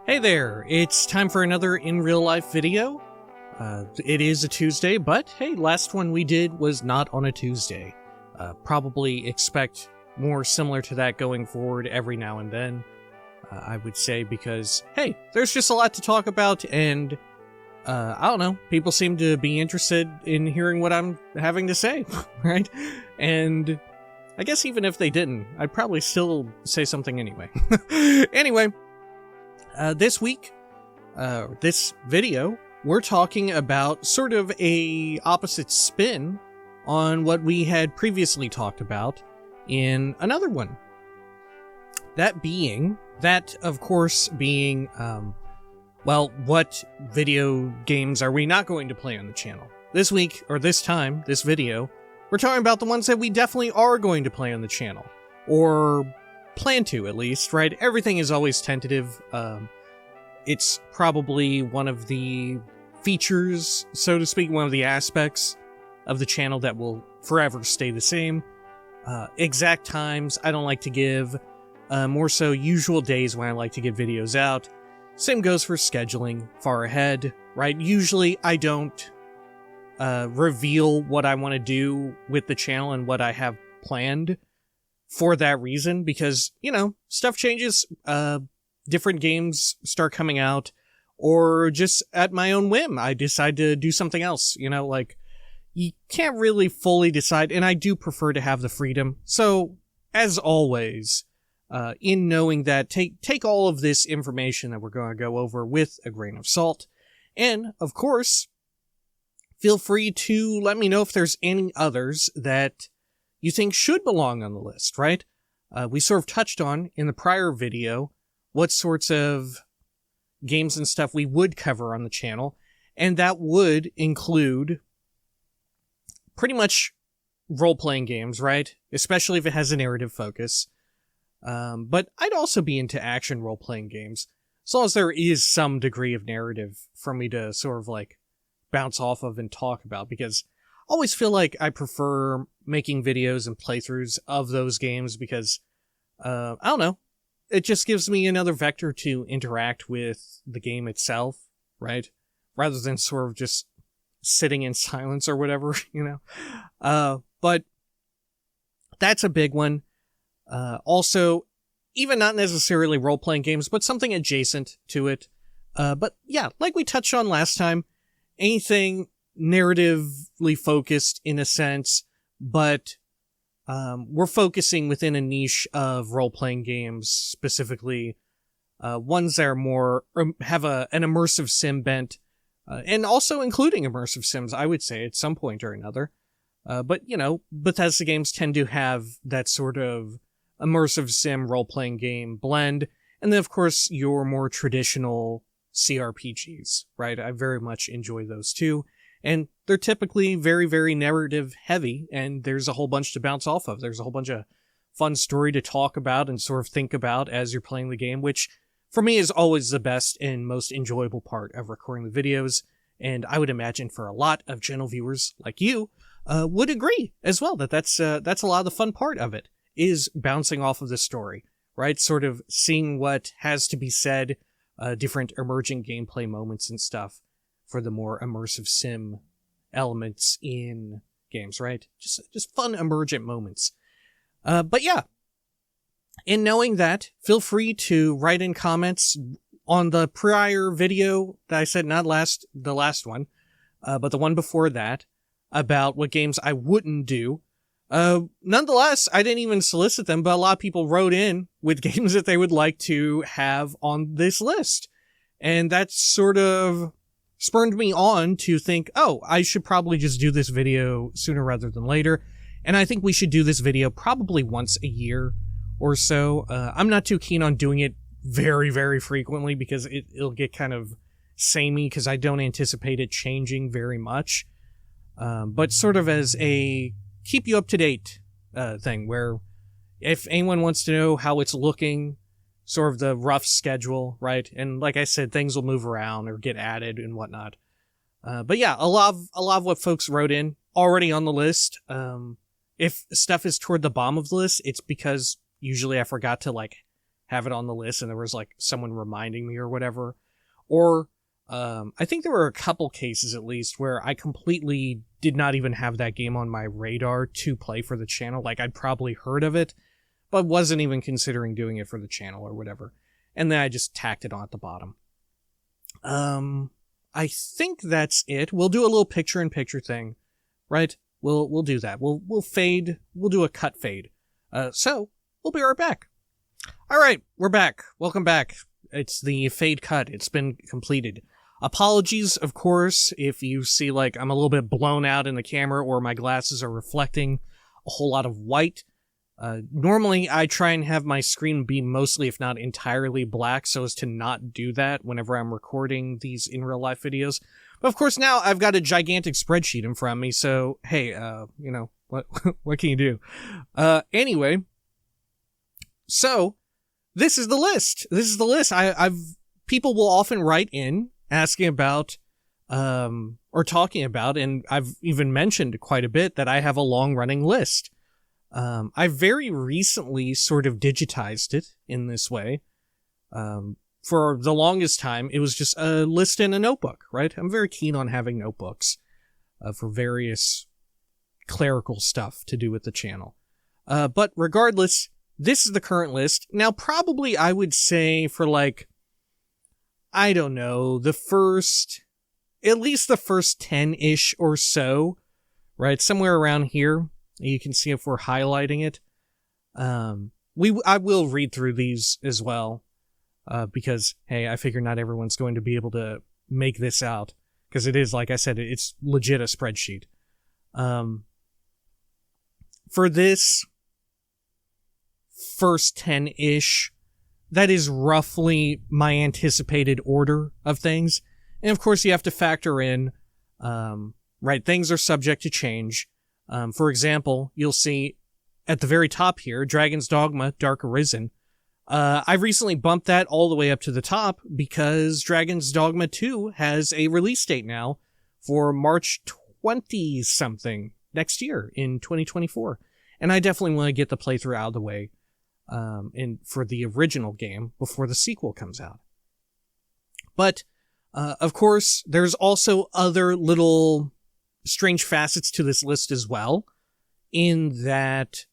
Hey there, it's time for another in real life video. It is a Tuesday, but hey, last one we did was not on a Tuesday. Probably expect more similar to that going forward every now and then, I would say, because hey, there's just a lot to talk about, and I don't know, people seem to be interested in hearing what I'm having to say, right? And I guess even if they didn't, I'd probably still say something anyway. Anyway, this week, this video, we're talking about sort of a opposite spin on what we had previously talked about in another one. That of course being, well, what video games are we not going to play on the channel? This week, or this time, this video, we're talking about the ones that we definitely are going to play on the channel. Or plan to, at least, right? Everything is always tentative. It's probably one of the features, so to speak, one of the aspects of the channel that will forever stay the same. Exact times I don't like to give, more so usual days when I like to get videos out. Same goes for scheduling far ahead, right? Usually I don't reveal what I want to do with the channel and what I have planned for that reason, because, you know, stuff changes, different games start coming out, or just at my own whim, I decide to do something else, you know, like, you can't really fully decide, and I do prefer to have the freedom. So, as always, in knowing that, take all of this information that we're going to go over with a grain of salt, and, of course, feel free to let me know if there's any others that you think should belong on the list, right? We sort of touched on, in the prior video, what sorts of games and stuff we would cover on the channel, and that would include pretty much role-playing games, right? Especially if it has a narrative focus. But I'd also be into action role-playing games, as long as there is some degree of narrative for me to sort of like bounce off of and talk about, because I always feel like I prefer making videos and playthroughs of those games because, I don't know, it just gives me another vector to interact with the game itself, right? Rather than sort of just sitting in silence or whatever, you know? But that's a big one. Also, even not necessarily role-playing games, but something adjacent to it. But yeah, like we touched on last time, anything narratively focused in a sense, but we're focusing within a niche of role-playing games, specifically ones that are more, have an immersive sim bent, and also including immersive sims, I would say, at some point or another. But, you know, Bethesda games tend to have that sort of immersive sim role-playing game blend, and then, of course, your more traditional CRPGs, right? I very much enjoy those too. And they're typically very, very narrative heavy, and there's a whole bunch to bounce off of. There's a whole bunch of fun story to talk about and sort of think about as you're playing the game, which for me is always the best and most enjoyable part of recording the videos. And I would imagine for a lot of channel viewers like you would agree as well that that's a lot of the fun part of it, is bouncing off of the story, right? Sort of seeing what has to be said, different emerging gameplay moments and stuff, for the more immersive sim elements in games, right? Just fun emergent moments. But yeah, in knowing that, feel free to write in comments on the prior video that I said, not the last one, but the one before that, about what games I wouldn't do. Nonetheless, I didn't even solicit them, but a lot of people wrote in with games that they would like to have on this list. And that sort of spurred me on to think, oh, I should probably just do this video sooner rather than later. And I think we should do this video probably once a year or so. I'm not too keen on doing it very, very frequently because it'll get kind of samey, because I don't anticipate it changing very much. But sort of as a keep you up to date thing, where if anyone wants to know how it's looking, sort of the rough schedule, right? And like I said, things will move around or get added and whatnot. But yeah, a lot of what folks wrote in already on the list. If stuff is toward the bottom of the list, it's because usually I forgot to like have it on the list and there was like someone reminding me or whatever. Or I think there were a couple cases at least where I completely did not even have that game on my radar to play for the channel. Like I'd probably heard of it, but wasn't even considering doing it for the channel or whatever. And then I just tacked it on at the bottom. I think that's it. We'll do a little picture-in-picture thing, right? We'll do that. We'll fade. We'll do a cut fade. So we'll be right back. All right, we're back. Welcome back. It's the fade cut. It's been completed. Apologies, of course, if you see like I'm a little bit blown out in the camera or my glasses are reflecting a whole lot of white. Normally, I try and have my screen be mostly, if not entirely, black so as to not do that whenever I'm recording these in real life videos. But of course, now I've got a gigantic spreadsheet in front of me, so hey, you know, what can you do? Anyway, so this is the list. This is the list. People will often write in asking about, or talking about, and I've even mentioned quite a bit that I have a long running list. I very recently sort of digitized it in this way. For the longest time, it was just a list in a notebook, right? I'm very keen on having notebooks for various clerical stuff to do with the channel. But regardless, this is the current list. Now, probably I would say for like, I don't know, at least the first 10-ish or so, right? Somewhere around here. You can see if we're highlighting it. I will read through these as well, because, hey, I figure not everyone's going to be able to make this out, because it is, like I said, it's legit a spreadsheet. For this first 10-ish, that is roughly my anticipated order of things. And of course, you have to factor in, right, things are subject to change. For example, you'll see at the very top here, Dragon's Dogma, Dark Arisen. I've recently bumped that all the way up to the top because Dragon's Dogma 2 has a release date now for March 20-something next year in 2024. And I definitely want to get the playthrough out of the way for the original game before the sequel comes out. But, of course, there's also other little strange facets to this list as well, in that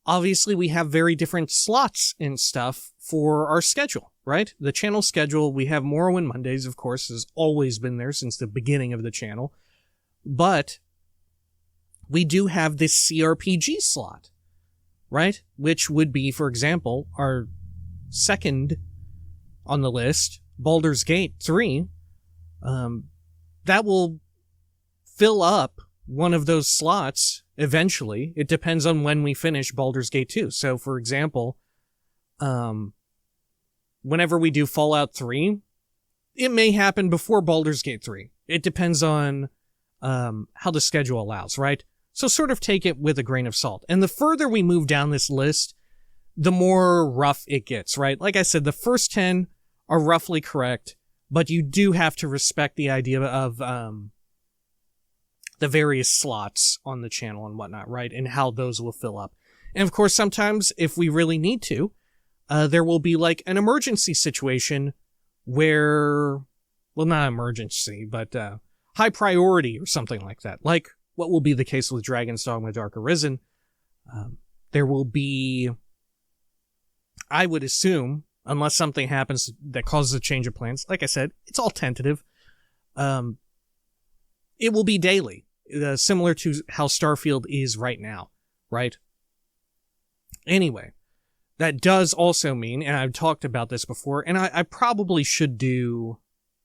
obviously we have very different slots and stuff for our schedule, right? The channel schedule, we have Morrowind Mondays, of course, has always been there since the beginning of the channel, but we do have this CRPG slot, right? Which would be, for example, our second on the list, Baldur's Gate 3, that will fill up one of those slots eventually. It depends on when we finish Baldur's Gate 2. So, for example, whenever we do Fallout 3, it may happen before Baldur's Gate 3. It depends on how the schedule allows, right? So sort of take it with a grain of salt. And the further we move down this list, the more rough it gets, right? Like I said, the first 10 are roughly correct, but you do have to respect the idea of the various slots on the channel and whatnot, right? And how those will fill up. And of course, sometimes if we really need to, there will be like an emergency situation where, well, not emergency, but high priority or something like that. Like what will be the case with Dragon's Dogma Dark Arisen. There will be, I would assume, unless something happens that causes a change of plans, like I said, it's all tentative. It will be daily. Similar to how Starfield is right now, right? Anyway, that does also mean, and I've talked about this before, and I probably should do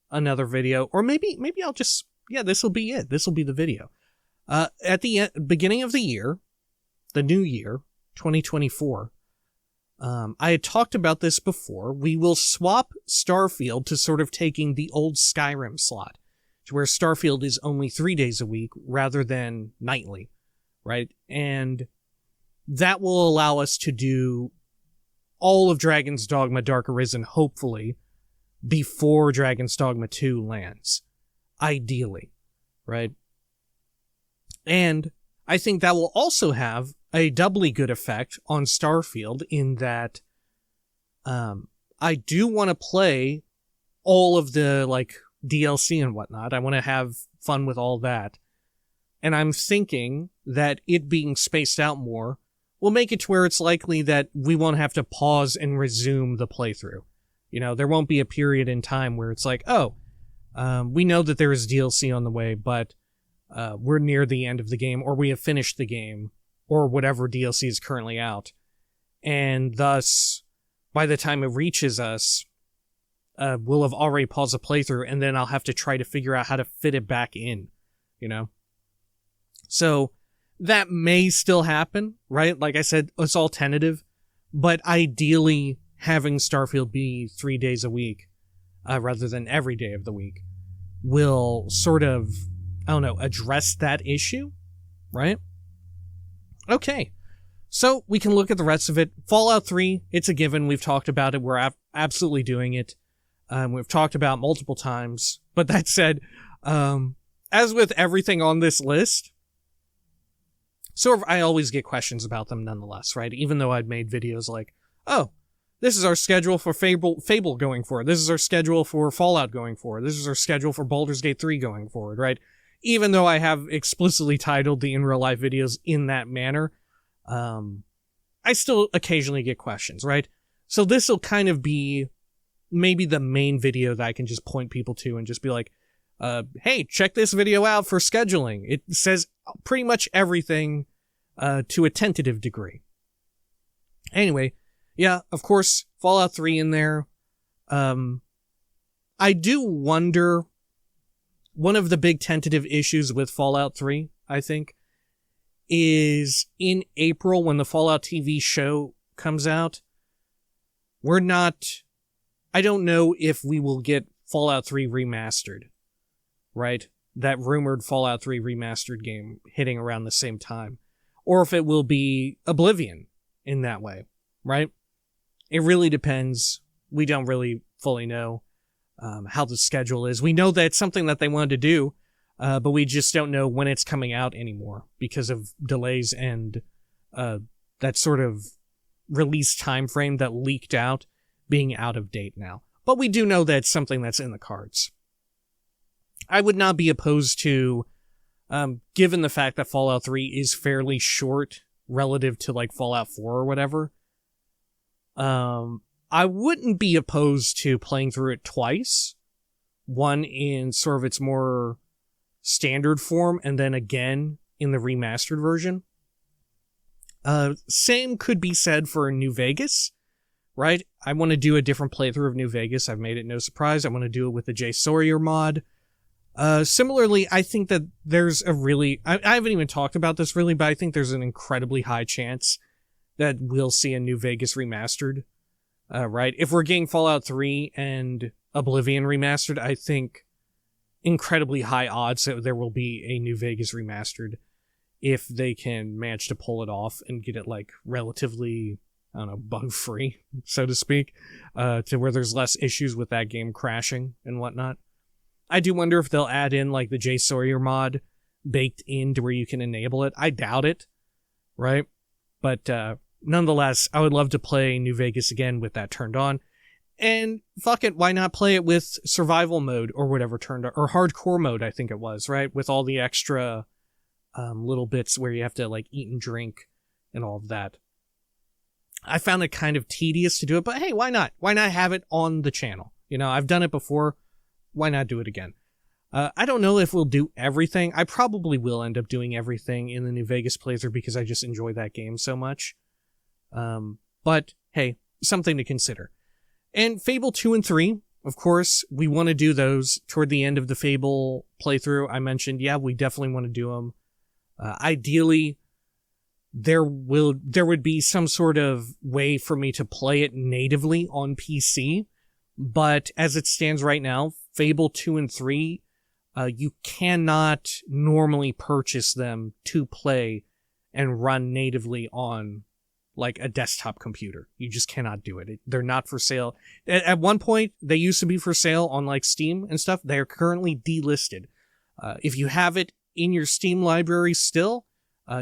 another video, or maybe I'll just, yeah, this will be it. This will be the video. At the beginning of the year, the new year, 2024, I had talked about this before. We will swap Starfield to sort of taking the old Skyrim slot, to where Starfield is only 3 days a week rather than nightly, right? And that will allow us to do all of Dragon's Dogma Dark Arisen, hopefully, before Dragon's Dogma 2 lands. Ideally, right? And I think that will also have a doubly good effect on Starfield in that I do want to play all of the, like, DLC and whatnot. I want to have fun with all that. And I'm thinking that it being spaced out more will make it to where it's likely that we won't have to pause and resume the playthrough. You know, there won't be a period in time where it's like, we know that there is DLC on the way, but we're near the end of the game, or we have finished the game, or whatever DLC is currently out. And thus, by the time it reaches us, we'll have already paused the playthrough, and then I'll have to try to figure out how to fit it back in, you know? So, that may still happen, right? Like I said, it's all tentative, but ideally, having Starfield be 3 days a week, rather than every day of the week, will sort of, address that issue, right? Okay, so we can look at the rest of it. Fallout 3, it's a given. We've talked about it. We're absolutely doing it. We've talked about multiple times. But that said, as with everything on this list, sort of, I always get questions about them nonetheless, right? Even though I'd made videos like, this is our schedule for Fable going forward. This is our schedule for Fallout going forward. This is our schedule for Baldur's Gate 3 going forward, right? Even though I have explicitly titled the in real life videos in that manner, I still occasionally get questions, right? So this will kind of be maybe the main video that I can just point people to and just be like, hey, check this video out for scheduling. It says pretty much everything to a tentative degree. Anyway, yeah, of course, Fallout 3 in there. I do wonder, one of the big tentative issues with Fallout 3, I think, is in April when the Fallout TV show comes out, I don't know if we will get Fallout 3 remastered, right? That rumored Fallout 3 remastered game hitting around the same time. Or if it will be Oblivion in that way, right? It really depends. We don't really fully know how the schedule is. We know that it's something that they wanted to do, but we just don't know when it's coming out anymore because of delays and that sort of release time frame that leaked out being out of date now. But we do know that it's something that's in the cards. I would not be opposed to, given the fact that Fallout 3 is fairly short relative to like Fallout 4 or whatever, I wouldn't be opposed to playing through it twice. One in sort of its more standard form, and then again in the remastered version. Same could be said for New Vegas, right? I want to do a different playthrough of New Vegas. I've made it no surprise. I want to do it with the Jay Sawyer mod. Similarly, I think that there's a really... I haven't even talked about this really, but I think there's an incredibly high chance that we'll see a New Vegas remastered, right? If we're getting Fallout 3 and Oblivion remastered, I think incredibly high odds that there will be a New Vegas remastered if they can manage to pull it off and get it, like, relatively, bug-free, so to speak, to where there's less issues with that game crashing and whatnot. I do wonder if they'll add in, like, the Jay Sawyer mod baked in to where you can enable it. I doubt it, right? But nonetheless, I would love to play New Vegas again with that turned on. And fuck it, why not play it with survival mode or whatever turned on, or hardcore mode, I think it was, right? With all the extra little bits where you have to like eat and drink and all of that. I found it kind of tedious to do it, but hey, why not? Why not have it on the channel? You know, I've done it before. Why not do it again? I don't know if we'll do everything. I probably will end up doing everything in the New Vegas playthrough because I just enjoy that game so much. But hey, something to consider. And Fable 2 and 3, of course, we want to do those toward the end of the Fable playthrough. I mentioned, yeah, we definitely want to do them. Ideally, there would be some sort of way for me to play it natively on PC. But as it stands right now, Fable 2 and 3, you cannot normally purchase them to play and run natively on like a desktop computer. You just cannot do it. They're not for sale. At one point, they used to be for sale on like Steam and stuff. They're currently delisted. If you have it in your Steam library still,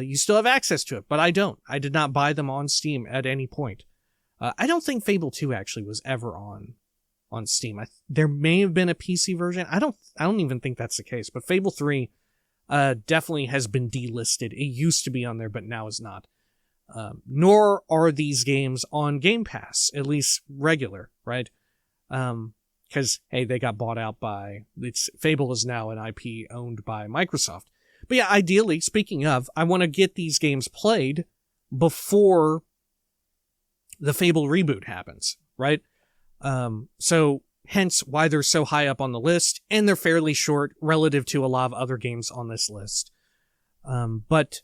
you still have access to it, but I don't. I did not buy them on Steam at any point. I don't think Fable 2 actually was ever on Steam. There may have been a PC version. I don't even think that's the case. But Fable 3 definitely has been delisted. It used to be on there, but now is not. Nor are these games on Game Pass, at least regular, right? Because, hey, they got bought out by... Fable is now an IP owned by Microsoft. But yeah, ideally, speaking of, I want to get these games played before the Fable reboot happens, right? So hence why they're so high up on the list, and they're fairly short relative to a lot of other games on this list. But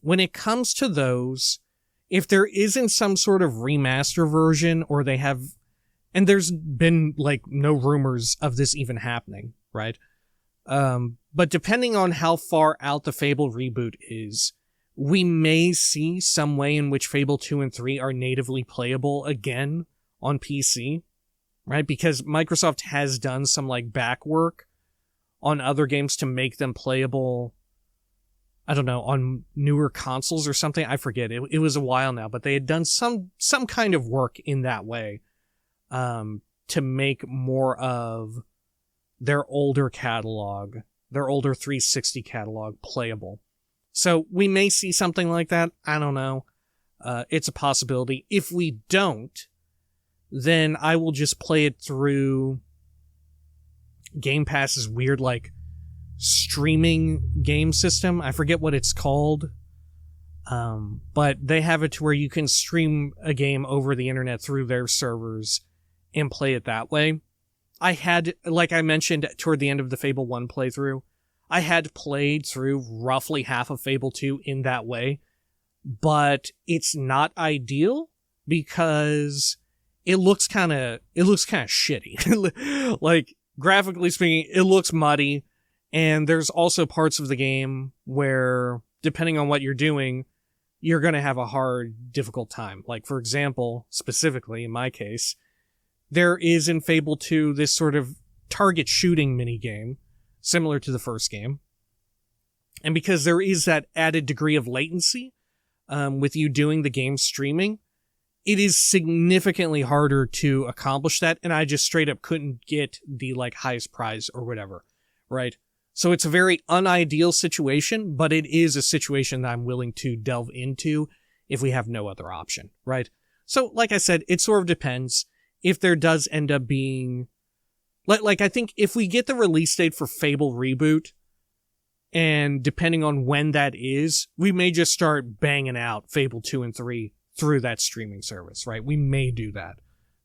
when it comes to those, if there isn't some sort of remaster version, or they have, and there's been like no rumors of this even happening, right? But depending on how far out the Fable reboot is, we may see some way in which Fable 2 and 3 are natively playable again on PC, right? Because Microsoft has done some like back work on other games to make them playable, I don't know, on newer consoles or something. I forget. It was a while now, but they had done some kind of work in that way to make more of their older catalog, their older 360 catalog playable. So we may see something like that. I don't know. It's a possibility. If we don't, then I will just play it through Game Pass's weird, like, streaming game system. I forget what it's called. But they have it to where you can stream a game over the internet through their servers and play it that way. I had, like I mentioned toward the end of the Fable 1 playthrough, I had played through roughly half of Fable 2 in that way, but it's not ideal because it looks kind of shitty. Like, graphically speaking, it looks muddy, and there's also parts of the game where, depending on what you're doing, you're going to have a hard, difficult time. Like, for example, specifically in my case, there is in Fable 2 this sort of target shooting minigame, similar to the first game. And because there is that added degree of latency with you doing the game streaming, it is significantly harder to accomplish that, and I just straight up couldn't get the like highest prize or whatever, right? So it's a very unideal situation, but it is a situation that I'm willing to delve into if we have no other option, right? So, like I said, it sort of depends. If there does end up being... Like, I think if we get the release date for Fable Reboot, and depending on when that is, we may just start banging out Fable 2 and 3 through that streaming service, right? We may do that.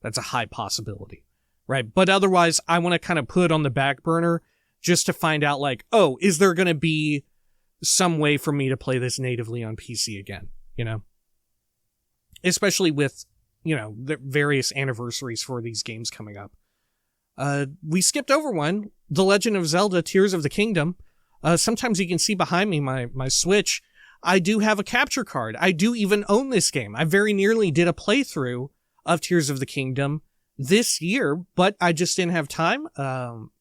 That's a high possibility, right? But otherwise, I want to kind of put it on the back burner just to find out, like, oh, is there going to be some way for me to play this natively on PC again, you know? Especially with, you know, the various anniversaries for these games coming up. We skipped over one, The Legend of Zelda Tears of the Kingdom. Sometimes you can see behind me my Switch. I do have a capture card. I do even own this game. I very nearly did a playthrough of Tears of the Kingdom this year, but I just didn't have time.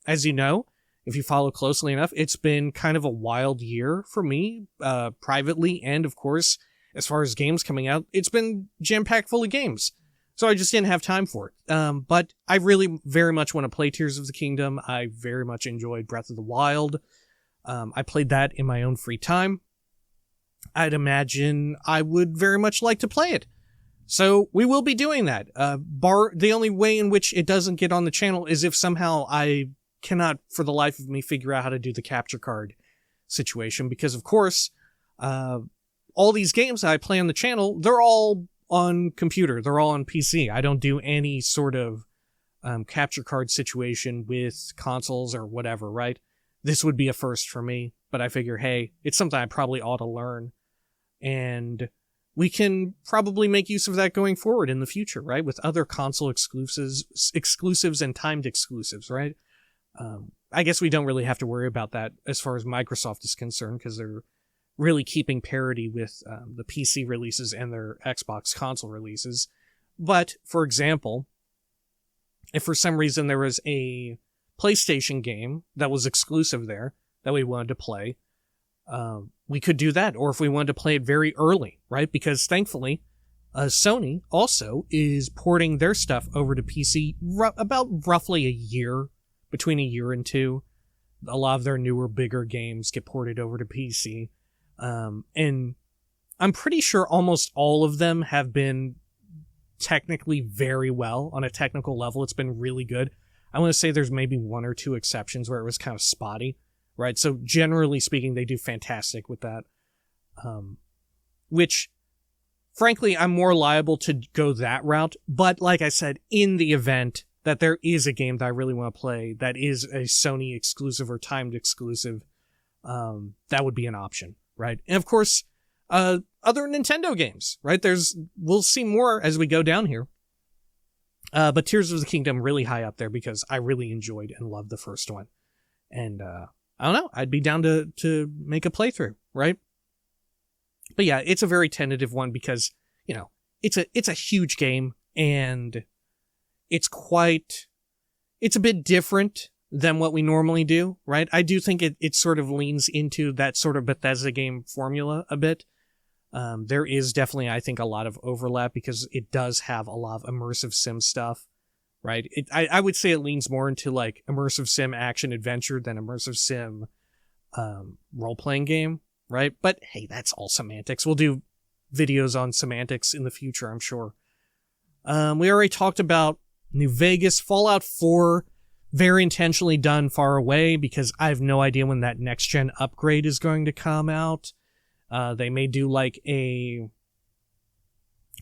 As you know, if you follow closely enough, it's been kind of a wild year for me, privately, and of course, as far as games coming out, it's been jam-packed full of games. So I just didn't have time for it. But I really very much want to play Tears of the Kingdom. I very much enjoyed Breath of the Wild. I played that in my own free time. I'd imagine I would very much like to play it. So we will be doing that. The only way in which it doesn't get on the channel is if somehow I cannot, for the life of me, figure out how to do the capture card situation. Because, of course, all these games that I play on the channel, they're all on computer. They're all on PC. I don't do any sort of capture card situation with consoles or whatever, right? This would be a first for me, but I figure, hey, it's something I probably ought to learn. And we can probably make use of that going forward in the future, right? With other console exclusives and timed exclusives, right? I guess we don't really have to worry about that as far as Microsoft is concerned, because they're really keeping parity with the PC releases and their Xbox console releases. But, for example, if for some reason there was a PlayStation game that was exclusive there that we wanted to play, we could do that. Or if we wanted to play it very early, right? Because thankfully, Sony also is porting their stuff over to PC about roughly a year, between a year and two. A lot of their newer, bigger games get ported over to PC. And I'm pretty sure almost all of them have been technically very well on a technical level. It's been really good. I want to say there's maybe one or two exceptions where it was kind of spotty, right? So generally speaking, they do fantastic with that. Which, frankly, I'm more liable to go that route. But like I said, in the event that there is a game that I really want to play that is a Sony exclusive or timed exclusive, that would be an option, right? And of course, other Nintendo games, right? We'll see more as we go down here. But Tears of the Kingdom really high up there because I really enjoyed and loved the first one. And, I don't know, I'd be down to make a playthrough, right? But yeah, it's a very tentative one because, you know, it's a huge game and it's a bit different than what we normally do, right? I do think it sort of leans into that sort of Bethesda game formula a bit. There is definitely, I think, a lot of overlap because it does have a lot of immersive sim stuff, right? I would say it leans more into like immersive sim action adventure than immersive sim role-playing game, right? But hey, that's all semantics. We'll do videos on semantics in the future, I'm sure. We already talked about New Vegas, Fallout 4, very intentionally done far away because I have no idea when that next-gen upgrade is going to come out. They may do like a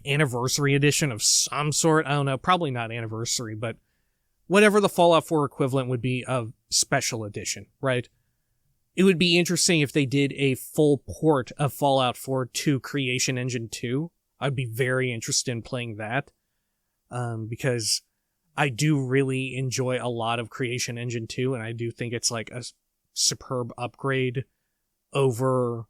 anniversary edition of some sort. I don't know, probably not anniversary, but whatever the Fallout 4 equivalent would be of special edition, right? It would be interesting if they did a full port of Fallout 4 to Creation Engine 2. I'd be very interested in playing that, because I do really enjoy a lot of Creation Engine 2, and I do think it's like a superb upgrade over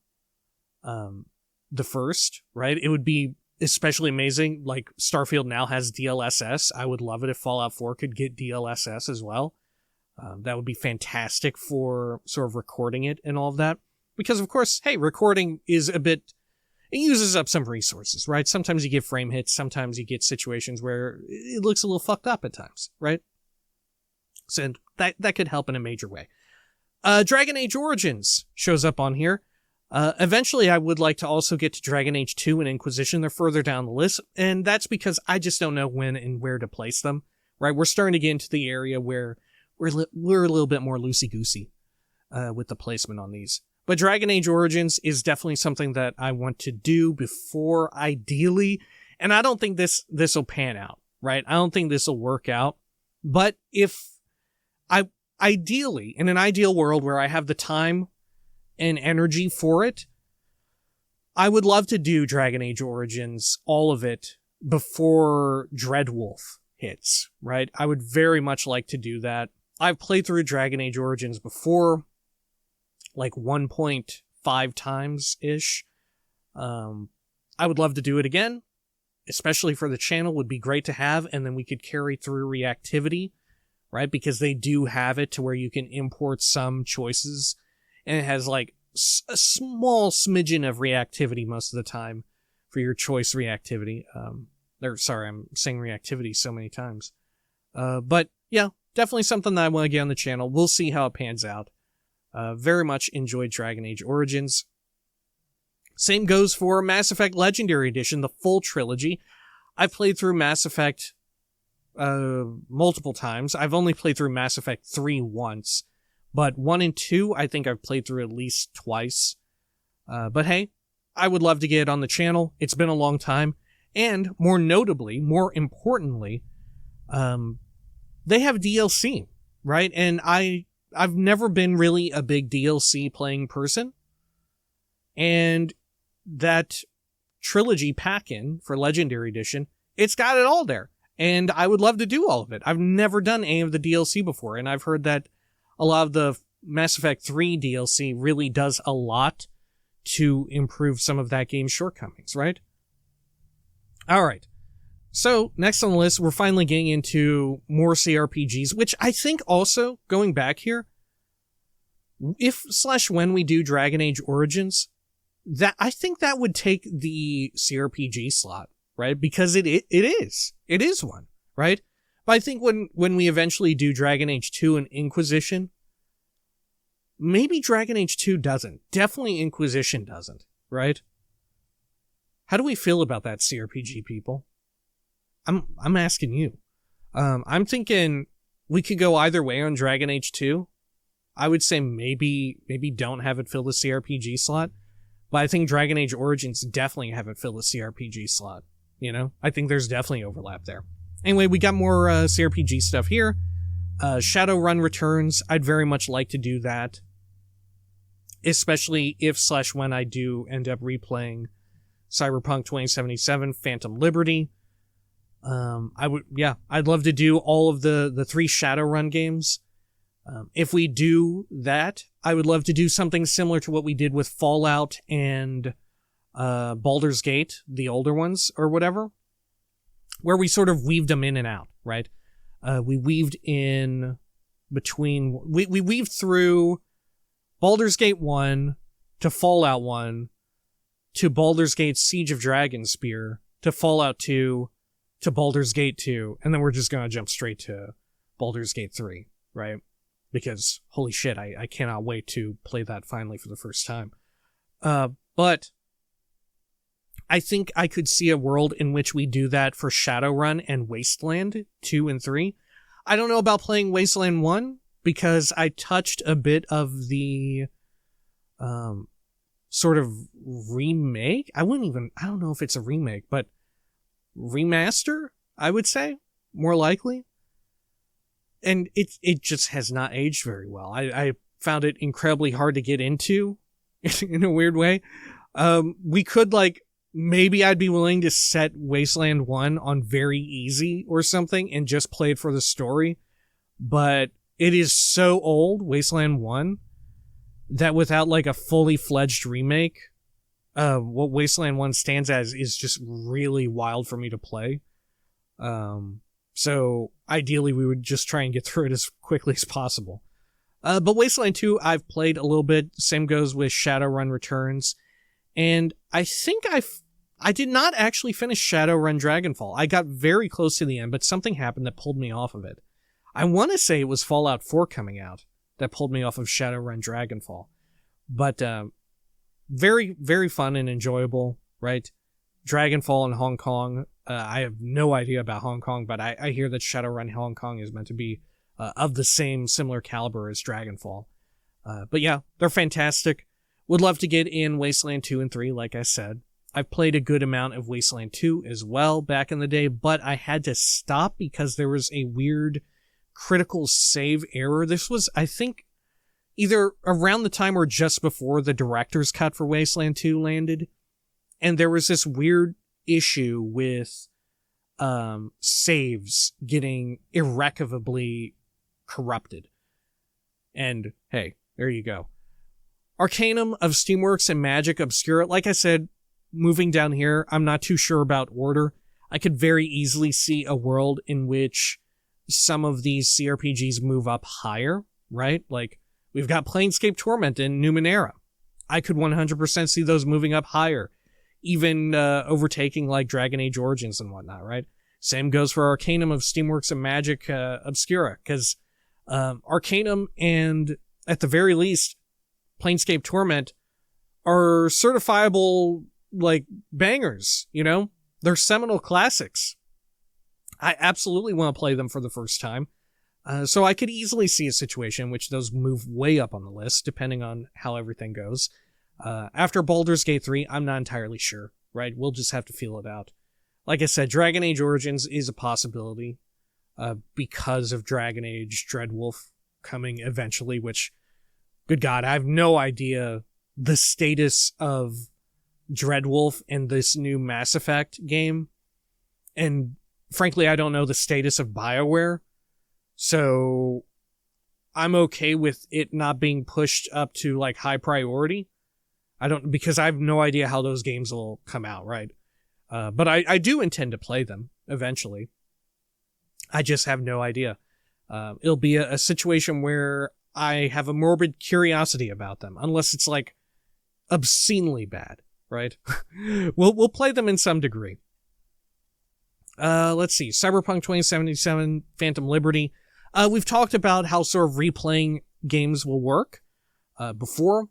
the first, right? It would be especially amazing. Like Starfield now has DLSS. I would love it if Fallout 4 could get DLSS as well. That would be fantastic for sort of recording it and all of that. Because of course, hey, recording is it uses up some resources, right? Sometimes you get frame hits. Sometimes you get situations where it looks a little fucked up at times, right? So that could help in a major way. Dragon Age Origins shows up on here. Eventually, I would like to also get to Dragon Age 2 and Inquisition. They're further down the list, and that's because I just don't know when and where to place them, right? We're starting to get into the area where we're a little bit more loosey-goosey with the placement on these. But Dragon Age Origins is definitely something that I want to do before, ideally, and I don't think this will pan out, right? I don't think this will work out, but ideally, in an ideal world where I have the time and energy for it, I would love to do Dragon Age Origins, all of it, before Dreadwolf hits, right? I would very much like to do that. I've played through Dragon Age Origins before, like 1.5 times-ish. I would love to do it again, especially for the channel. Would be great to have, and then we could carry through reactivity, right? Because they do have it to where you can import some choices, and it has like a small smidgen of reactivity most of the time for your choice reactivity. I'm saying reactivity so many times. But yeah, definitely something that I want to get on the channel. We'll see how it pans out. Very much enjoyed Dragon Age Origins. Same goes for Mass Effect Legendary Edition, the full trilogy. I've played through Mass Effect multiple times. I've only played through Mass Effect 3 once. But 1 and 2, I think I've played through at least twice. But hey, I would love to get it on the channel. It's been a long time. And more notably, more importantly, they have DLC, right? And I've never been really a big DLC playing person. And that trilogy pack-in for Legendary Edition, it's got it all there. And I would love to do all of it. I've never done any of the DLC before, and I've heard that a lot of the Mass Effect 3 DLC really does a lot to improve some of that game's shortcomings, right? Alright. So, next on the list, we're finally getting into more CRPGs, which I think also, going back here, if/when we do Dragon Age Origins, I think that would take the CRPG slot, right? Because it is one, right? But I think when we eventually do Dragon Age 2 and Inquisition, maybe Dragon Age 2 doesn't. Definitely Inquisition doesn't, right? How do we feel about that, CRPG people? I'm asking you. I'm thinking we could go either way on Dragon Age 2. I would say maybe don't have it fill the CRPG slot, but I think Dragon Age Origins definitely have it fill the CRPG slot. You know, I think there's definitely overlap there. Anyway, we got more CRPG stuff here. Shadowrun returns. I'd very much like to do that, especially if/when I do end up replaying Cyberpunk 2077 Phantom Liberty. I'd love to do all of the 3 Shadowrun games. If we do that, I would love to do something similar to what we did with Fallout and Baldur's Gate, the older ones or whatever, where we sort of weaved them in and out, right? We weaved in between, we weaved through Baldur's Gate 1 to Fallout 1 to Baldur's Gate Siege of Dragonspear to Fallout 2 to Baldur's Gate 2, and then we're just going to jump straight to Baldur's Gate 3, right? Because, holy shit, I cannot wait to play that finally for the first time. But I think I could see a world in which we do that for Shadowrun and Wasteland 2 and 3. I don't know about playing Wasteland 1, because I touched a bit of the sort of remake. I don't know if it's a remake, but remaster, I would say, more likely. And it just has not aged very well. I found it incredibly hard to get into in a weird way. We could, maybe I'd be willing to set Wasteland 1 on very easy or something and just play it for the story. But it is so old, Wasteland 1, that without a fully fledged remake, what Wasteland 1 stands as is just really wild for me to play. So ideally we would just try and get through it as quickly as possible. But Wasteland 2 I've played a little bit. Same goes with Shadowrun Returns. And I think I did not actually finish Shadowrun Dragonfall. I got very close to the end, but something happened that pulled me off of it. I want to say it was Fallout 4 coming out that pulled me off of Shadowrun Dragonfall. But very, very fun and enjoyable, right? Dragonfall in Hong Kong. I have no idea about Hong Kong, but I hear that Shadowrun Hong Kong is meant to be of the similar caliber as Dragonfall. But yeah, they're fantastic. Would love to get in Wasteland 2 and 3, like I said. I've played a good amount of Wasteland 2 as well back in the day, but I had to stop because there was a weird critical save error. This was, I think, either around the time or just before the director's cut for Wasteland 2 landed. And there was this weird issue with saves getting irrecoverably corrupted. And hey, there you go. Arcanum of Steamworks and Magic Obscura. Like I said, moving down here, I'm not too sure about order. I could very easily see a world in which some of these CRPGs move up higher, right? We've got Planescape Torment and Numenera. I could 100% see those moving up higher, even overtaking Dragon Age Origins and whatnot, right? Same goes for Arcanum of Steamworks and Magic Obscura, because Arcanum and, at the very least, Planescape Torment are certifiable, bangers, you know? They're seminal classics. I absolutely want to play them for the first time. So I could easily see a situation in which those move way up on the list, depending on how everything goes. After Baldur's Gate 3, I'm not entirely sure, right? We'll just have to feel it out. Like I said, Dragon Age Origins is a possibility because of Dragon Age Dreadwolf coming eventually, which, good God, I have no idea the status of Dreadwolf in this new Mass Effect game. And frankly, I don't know the status of BioWare. So I'm okay with it not being pushed up to high priority. Because I have no idea how those games will come out, right? But I do intend to play them eventually. I just have no idea. It'll be a situation where I have a morbid curiosity about them, unless it's obscenely bad, right? We'll play them in some degree. Let's see. Cyberpunk 2077, Phantom Liberty. We've talked about how sort of replaying games will work before,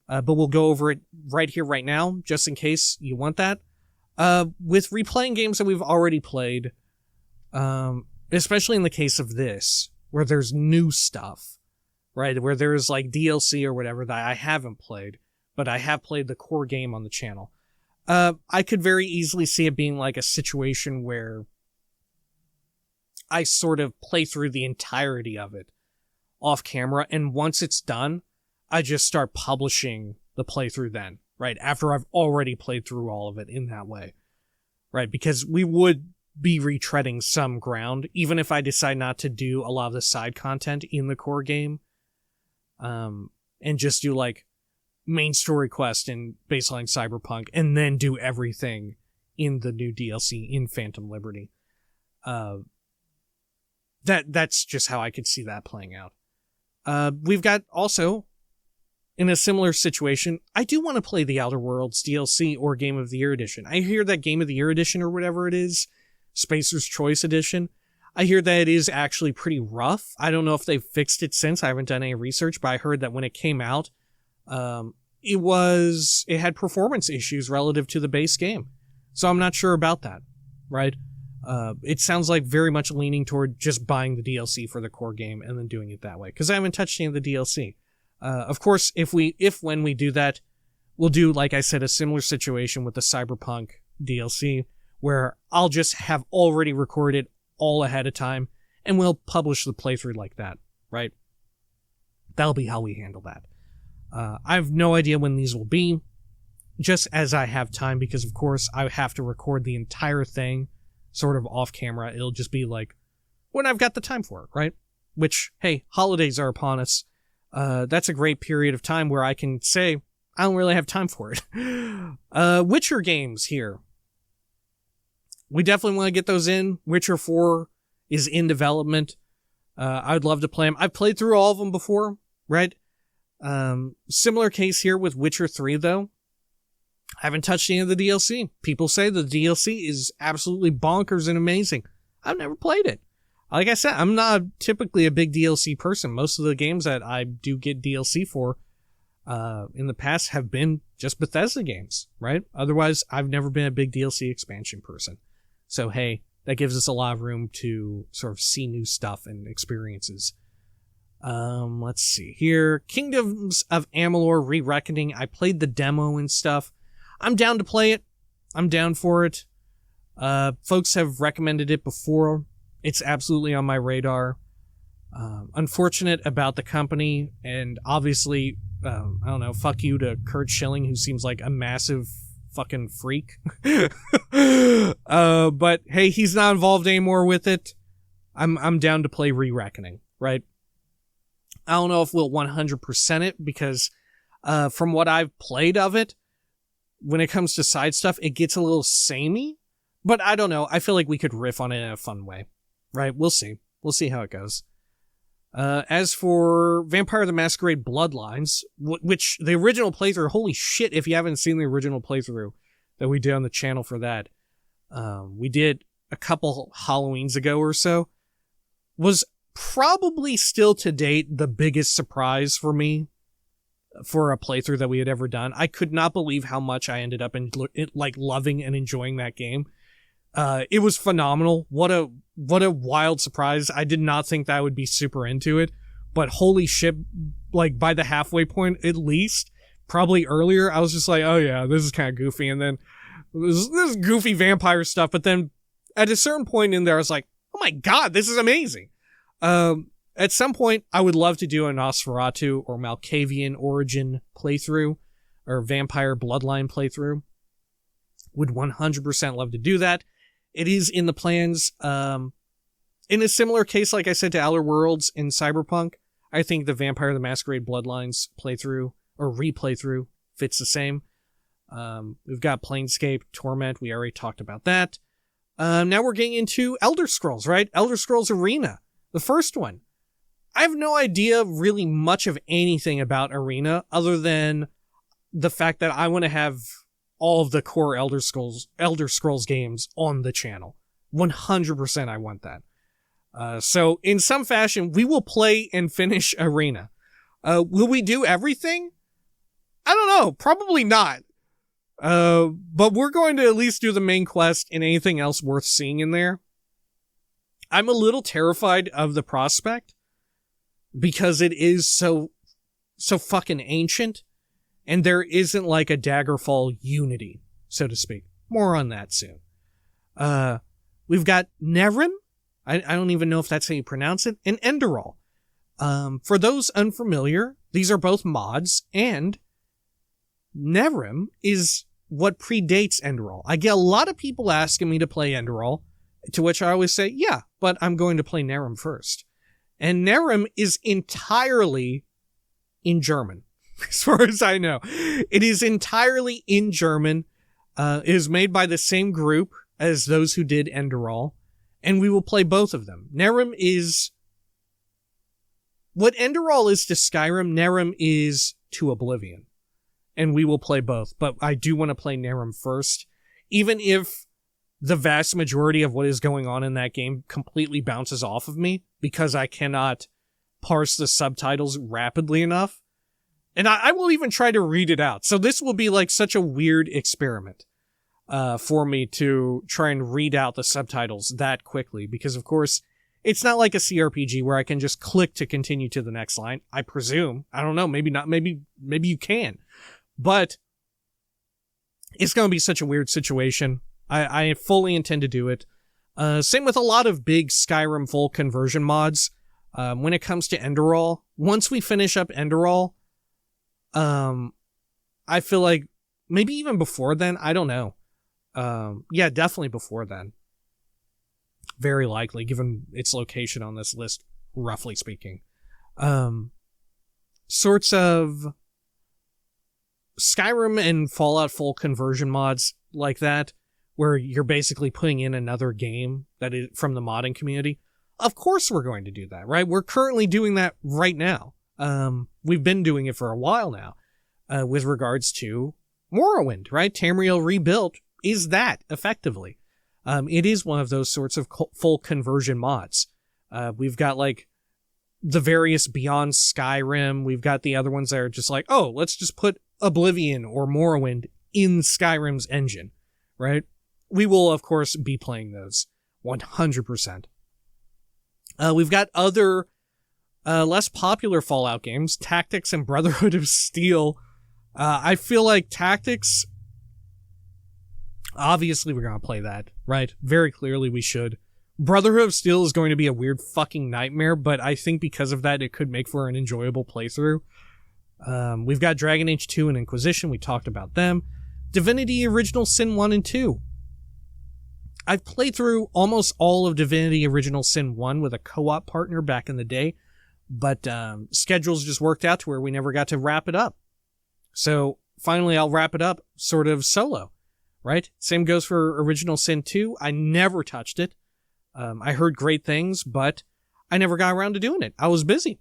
but we'll go over it right here, right now, just in case you want that. With replaying games that we've already played, especially in the case of this, where there's new stuff, right? Where there's like DLC or whatever that I haven't played, but I have played the core game on the channel. I could very easily see it being like a situation where I sort of play through the entirety of it off camera, and once it's done, I just start publishing the playthrough then, right? After I've already played through all of it in that way, right? Because we would be retreading some ground, even if I decide not to do a lot of the side content in the core game, and just do like main story quest in baseline Cyberpunk, and then do everything in the new DLC in Phantom Liberty. That's just how I could see that playing out. We've got also, in a similar situation, I do want to play the Outer Worlds DLC or Game of the Year Edition. I hear that Game of the Year Edition, or whatever it is, Spacer's Choice Edition, I hear that it is actually pretty rough. I don't know if they've fixed it since. I haven't done any research, but I heard that when it came out, it had performance issues relative to the base game. So I'm not sure about that, right? It sounds like very much leaning toward just buying the DLC for the core game and then doing it that way, because I haven't touched any of the DLC. Of course, when we do that, we'll do, like I said, a similar situation with the Cyberpunk DLC, where I'll just have already recorded all ahead of time, and we'll publish the playthrough like that, right? That'll be how we handle that. I have no idea when these will be, just as I have time, because of course I have to record the entire thing sort of off camera. It'll just be like when I've got the time for it, right? Which, hey, holidays are upon us. That's a great period of time where I can say I don't really have time for it. Witcher games here. We definitely want to get those in. Witcher 4 is in development. I'd love to play them. I've played through all of them before, right? Similar case here with Witcher 3, though. I haven't touched any of the DLC. People say the DLC is absolutely bonkers and amazing. I've never played it. Like I said, I'm not typically a big DLC person. Most of the games that I do get DLC for in the past have been just Bethesda games, right? Otherwise, I've never been a big DLC expansion person. So, hey, that gives us a lot of room to sort of see new stuff and experiences. Let's see here. Kingdoms of Amalur: Re-Reckoning. I played the demo and stuff. I'm down to play it. I'm down for it. Folks have recommended it before. It's absolutely on my radar. Unfortunate about the company, and obviously, I don't know, fuck you to Kurt Schilling, who seems like a massive fucking freak. But hey, he's not involved anymore with it. I'm down to play Re-Reckoning, right? I don't know if we'll 100% it, because from what I've played of it, when it comes to side stuff, it gets a little samey, but I don't know. I feel like we could riff on it in a fun way, right? We'll see. We'll see how it goes. As for Vampire the Masquerade Bloodlines, which the original playthrough, holy shit, if you haven't seen the original playthrough that we did on the channel for that, we did a couple Halloweens ago or so, was probably still to date the biggest surprise for me for a playthrough that we had ever done. I could not believe how much I ended up loving and enjoying that game. It was phenomenal. What a wild surprise. I did not think that I would be super into it, but holy shit, like by the halfway point at least, probably earlier, I was just like, oh yeah, this is kind of goofy, and then this goofy vampire stuff, but then at a certain point in there, I was like, oh my god, this is amazing. At some point, I would love to do a Nosferatu or Malkavian Origin playthrough, or Vampire Bloodline playthrough. Would 100% love to do that. It is in the plans. In a similar case, like I said, to Outer Worlds in Cyberpunk, I think the Vampire the Masquerade Bloodlines playthrough, or replaythrough, fits the same. We've got Planescape, Torment, we already talked about that. Now we're getting into Elder Scrolls, right? Elder Scrolls Arena, the first one. I have no idea really much of anything about Arena, other than the fact that I want to have all of the core Elder Scrolls games on the channel. 100% I want that. So in some fashion, we will play and finish Arena. Will we do everything? I don't know. Probably not. But we're going to at least do the main quest and anything else worth seeing in there. I'm a little terrified of the prospect because it is so fucking ancient, and there isn't like a Daggerfall unity, so to speak. More on that soon. We've got Nerim. I don't even know if that's how you pronounce it. And Enderall. For those unfamiliar, these are both mods, and Nerim is what predates Enderall. I get a lot of people asking me to play Enderall, to which I always say, yeah, but I'm going to play Nerim first. And Nerim is entirely in German, as far as I know. It is entirely in German. It is made by the same group as those who did Enderall, and we will play both of them. Nerim is what Enderall is to Skyrim, Nerim is to Oblivion. And we will play both, but I do want to play Nerim first, even if the vast majority of what is going on in that game completely bounces off of me because I cannot parse the subtitles rapidly enough. And I will even try to read it out. So this will be like such a weird experiment for me to try and read out the subtitles that quickly, because of course it's not like a CRPG where I can just click to continue to the next line. I presume. I don't know. Maybe not. Maybe you can. But it's going to be such a weird situation. I fully intend to do it. Same with a lot of big Skyrim full conversion mods. When it comes to Enderall, once we finish up Enderall, I feel like maybe even before then, I don't know. Yeah, definitely before then. Very likely, given its location on this list, roughly speaking. Sorts of Skyrim and Fallout full conversion mods like that, where you're basically putting in another game that is from the modding community. Of course we're going to do that, right? We're currently doing that right now. We've been doing it for a while now, with regards to Morrowind, right? Tamriel Rebuilt is that, effectively. It is one of those sorts of full conversion mods. We've got, like, the various Beyond Skyrim. We've got the other ones that are just like, oh, let's just put Oblivion or Morrowind in Skyrim's engine, right? We will, of course, be playing those 100%. We've got other less popular Fallout games, Tactics and Brotherhood of Steel. I feel like Tactics, obviously we're going to play that, right? Very clearly we should. Brotherhood of Steel is going to be a weird fucking nightmare, but I think because of that, it could make for an enjoyable playthrough. We've got Dragon Age 2 and Inquisition. We talked about them. Divinity Original Sin 1 and 2. I've played through almost all of Divinity Original Sin 1 with a co-op partner back in the day, but schedules just worked out to where we never got to wrap it up. So finally I'll wrap it up sort of solo, right? Same goes for Original Sin 2. I never touched it. I heard great things, but I never got around to doing it. I was busy.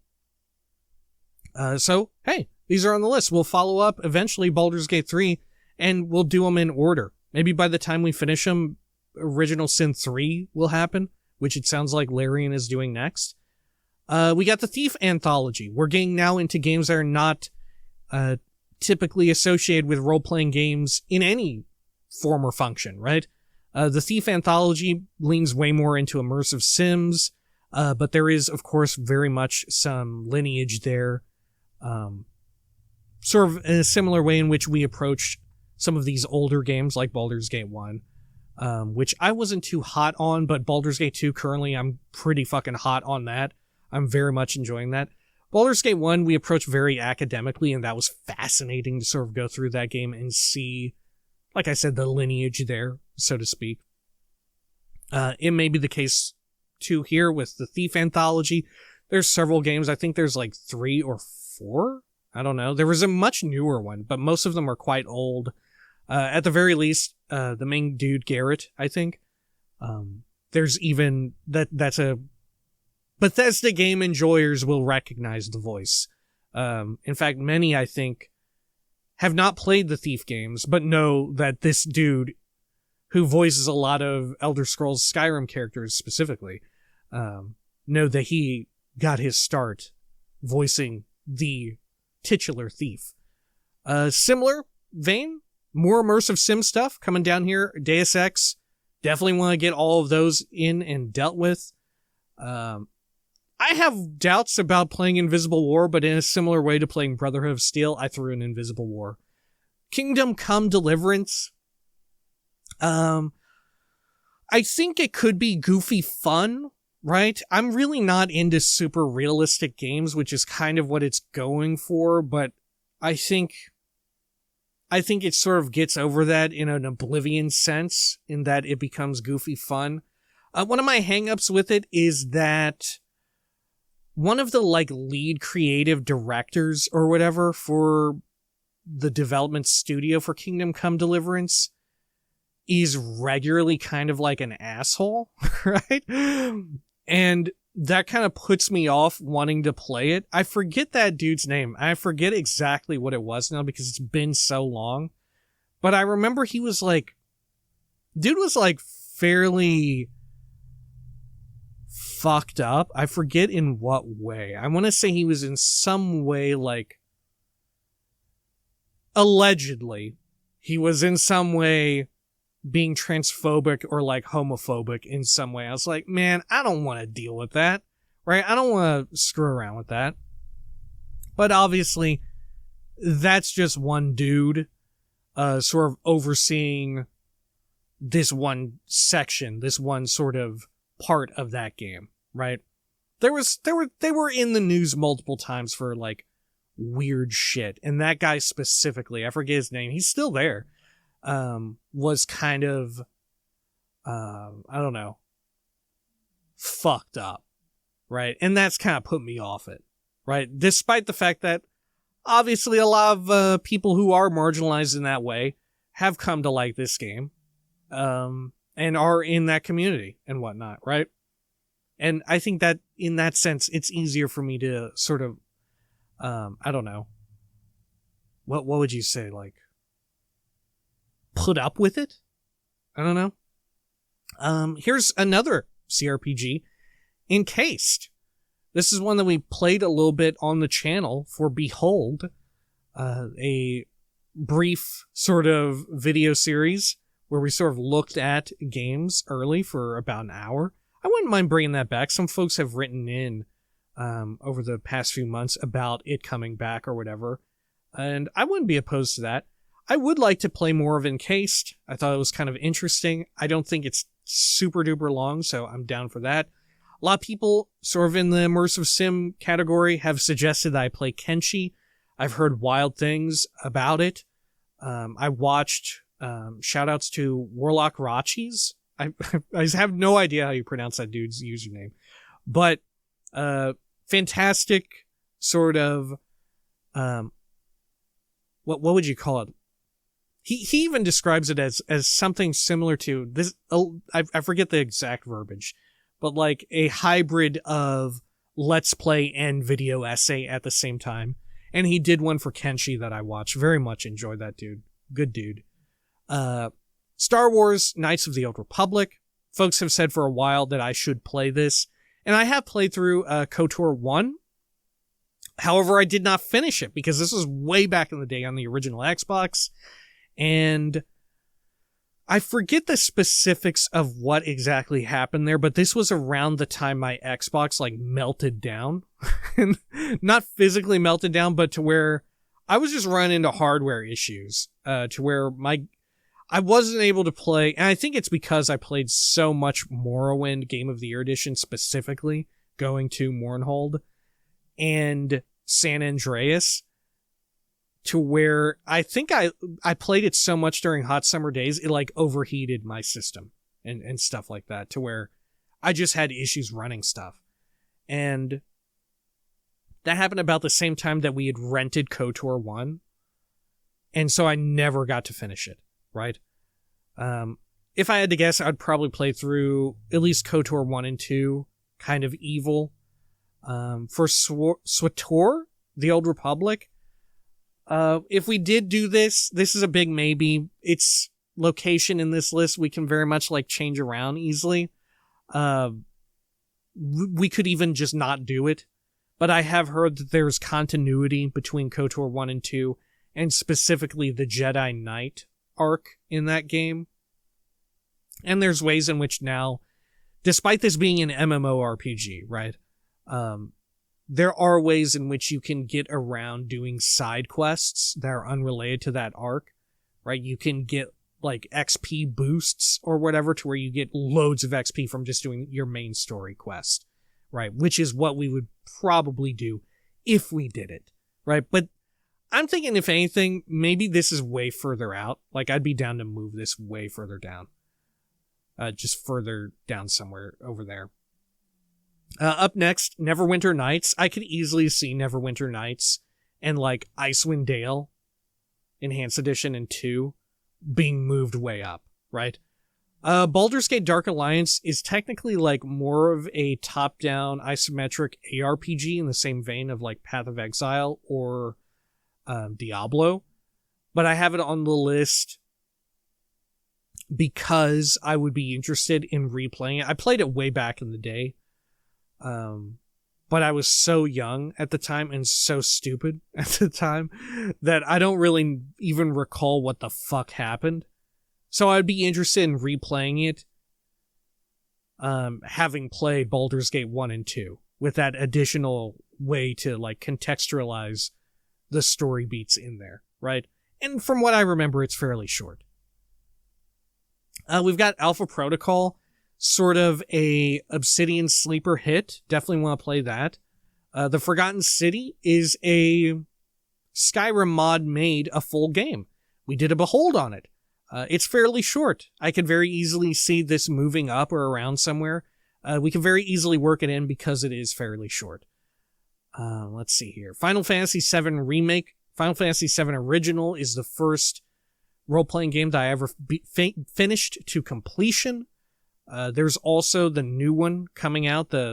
So, hey, these are on the list. We'll follow up eventually Baldur's Gate 3, and we'll do them in order. Maybe by the time we finish them, Original Sin 3 will happen, which it sounds like Larian is doing next. We got the Thief Anthology. We're getting now into games that are not typically associated with role-playing games in any form or function, right? The Thief Anthology leans way more into immersive sims, but there is, of course, very much some lineage there. Sort of in a similar way in which we approached some of these older games like Baldur's Gate 1, which I wasn't too hot on, but Baldur's Gate 2 currently I'm pretty fucking hot on that. I'm very much enjoying that. Baldur's Gate 1 we approached very academically, and that was fascinating to sort of go through that game and see, like I said, the lineage there, so to speak. It may be the case too here with the Thief Anthology. There's several games. I think there's like 3 or 4. I don't know. There was a much newer one, but most of them are quite old. At the very least, the main dude, Garrett, I think. There's even that's a Bethesda game enjoyers will recognize the voice. In fact, many, I think, have not played the Thief games, but know that this dude who voices a lot of Elder Scrolls Skyrim characters specifically, know that he got his start voicing the titular thief. Similar vein, more immersive sim stuff coming down here. Deus Ex, definitely want to get all of those in and dealt with. I have doubts about playing Invisible War, but in a similar way to playing Brotherhood of Steel, I threw in Invisible War. Kingdom Come Deliverance. I think it could be goofy fun, right? I'm really not into super realistic games, which is kind of what it's going for, but I think it sort of gets over that in an Oblivion sense, in that it becomes goofy fun. One of my hangups with it is that one of the lead creative directors or whatever for the development studio for Kingdom Come Deliverance is regularly kind of like an asshole, right? And that kind of puts me off wanting to play it. I forget that dude's name. I forget exactly what it was now because it's been so long. But I remember he was dude was fairly fucked up. I forget in what way. I want to say he was in some way allegedly, he was in some way being transphobic or homophobic in some way. I was like, man, I don't want to deal with that, right? I don't want to screw around with that. But obviously, that's just one dude sort of overseeing this one section, this one sort of part of that game, right? They were in the news multiple times for weird shit, and that guy specifically, I forget his name, he's still there, was kind of I don't know, fucked up, right? And that's kind of put me off it, right? Despite the fact that obviously a lot of people who are marginalized in that way have come to like this game, and are in that community and whatnot, right? And I think that in that sense, it's easier for me to sort of, I don't know, what would you say, put up with it? I don't know. Here's another CRPG, Encased. This is one that we played a little bit on the channel for Behold, a brief sort of video series where we sort of looked at games early for about an hour. I wouldn't mind bringing that back. Some folks have written in over the past few months about it coming back or whatever, and I wouldn't be opposed to that. I would like to play more of Encased. I thought it was kind of interesting. I don't think it's super duper long, so I'm down for that. A lot of people sort of in the immersive sim category have suggested that I play Kenshi. I've heard wild things about it. I watched shoutouts to Warlock Rachis. I have no idea how you pronounce that dude's username, but fantastic sort of what would you call it? He even describes it as something similar to this. I forget the exact verbiage, but a hybrid of Let's Play and video essay at the same time. And he did one for Kenshi that I watched. Very much enjoyed that dude. Good dude. Star Wars Knights of the Old Republic. Folks have said for a while that I should play this, and I have played through KOTOR 1. However, I did not finish it because this was way back in the day on the original Xbox, and I forget the specifics of what exactly happened there, but this was around the time my Xbox melted down. And not physically melted down, but to where I was just running into hardware issues, to where I wasn't able to play, and I think it's because I played so much Morrowind Game of the Year Edition specifically, going to Mournhold, and San Andreas, to where I think I played it so much during hot summer days, it overheated my system and stuff like that, to where I just had issues running stuff. And that happened about the same time that we had rented KOTOR 1, and so I never got to finish it, right? If I had to guess, I'd probably play through at least KOTOR 1 and 2, kind of evil. For SWTOR, The Old Republic, if we did do this is a big maybe. It's location in this list we can very much like change around easily. We could even just not do it. But I have heard that there's continuity between KOTOR 1 and 2, and specifically the Jedi Knight arc in that game. And there's ways in which now, despite this being an MMORPG, right? There are ways in which you can get around doing side quests that are unrelated to that arc, right? You can get like XP boosts or whatever to where you get loads of XP from just doing your main story quest, right? Which is what we would probably do if we did it, right? But I'm thinking, if anything, maybe this is way further out. Like, I'd be down to move this way further down. Just further down somewhere over there. Up next, Neverwinter Nights. I could easily see Neverwinter Nights and like Icewind Dale Enhanced Edition and 2 being moved way up, right? Baldur's Gate Dark Alliance is technically like more of a top-down isometric ARPG in the same vein of like Path of Exile or Diablo, but I have it on the list because I would be interested in replaying it. I played it way back in the day, but I was so young at the time and so stupid at the time that I don't really even recall what the fuck happened. So I'd be interested in replaying it, having played Baldur's Gate 1 and 2, with that additional way to like contextualize the story beats in there, right? And from what I remember, it's fairly short. We've got Alpha Protocol, sort of a Obsidian sleeper hit. Definitely want to play that. The Forgotten City is a Skyrim mod made a full game. We did a Behold on it. It's fairly short. I could very easily see this moving up or around somewhere. We can very easily work it in because it is fairly short. Let's see here. Final Fantasy VII Remake. Final Fantasy VII Original is the first role-playing game that I ever finished to completion. There's also the new one coming out, I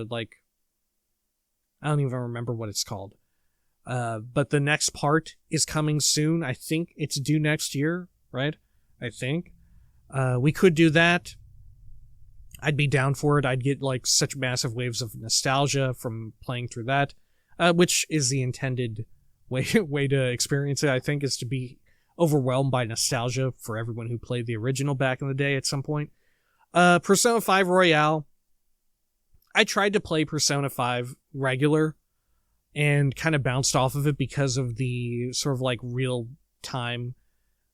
don't even remember what it's called. But the next part is coming soon. I think it's due next year, right? I think. We could do that. I'd be down for it. I'd get like such massive waves of nostalgia from playing through that, which is the intended way to experience it, I think, is to be overwhelmed by nostalgia for everyone who played the original back in the day at some point. Persona 5 Royale. I tried to play Persona 5 regular and kind of bounced off of it because of the sort of like real time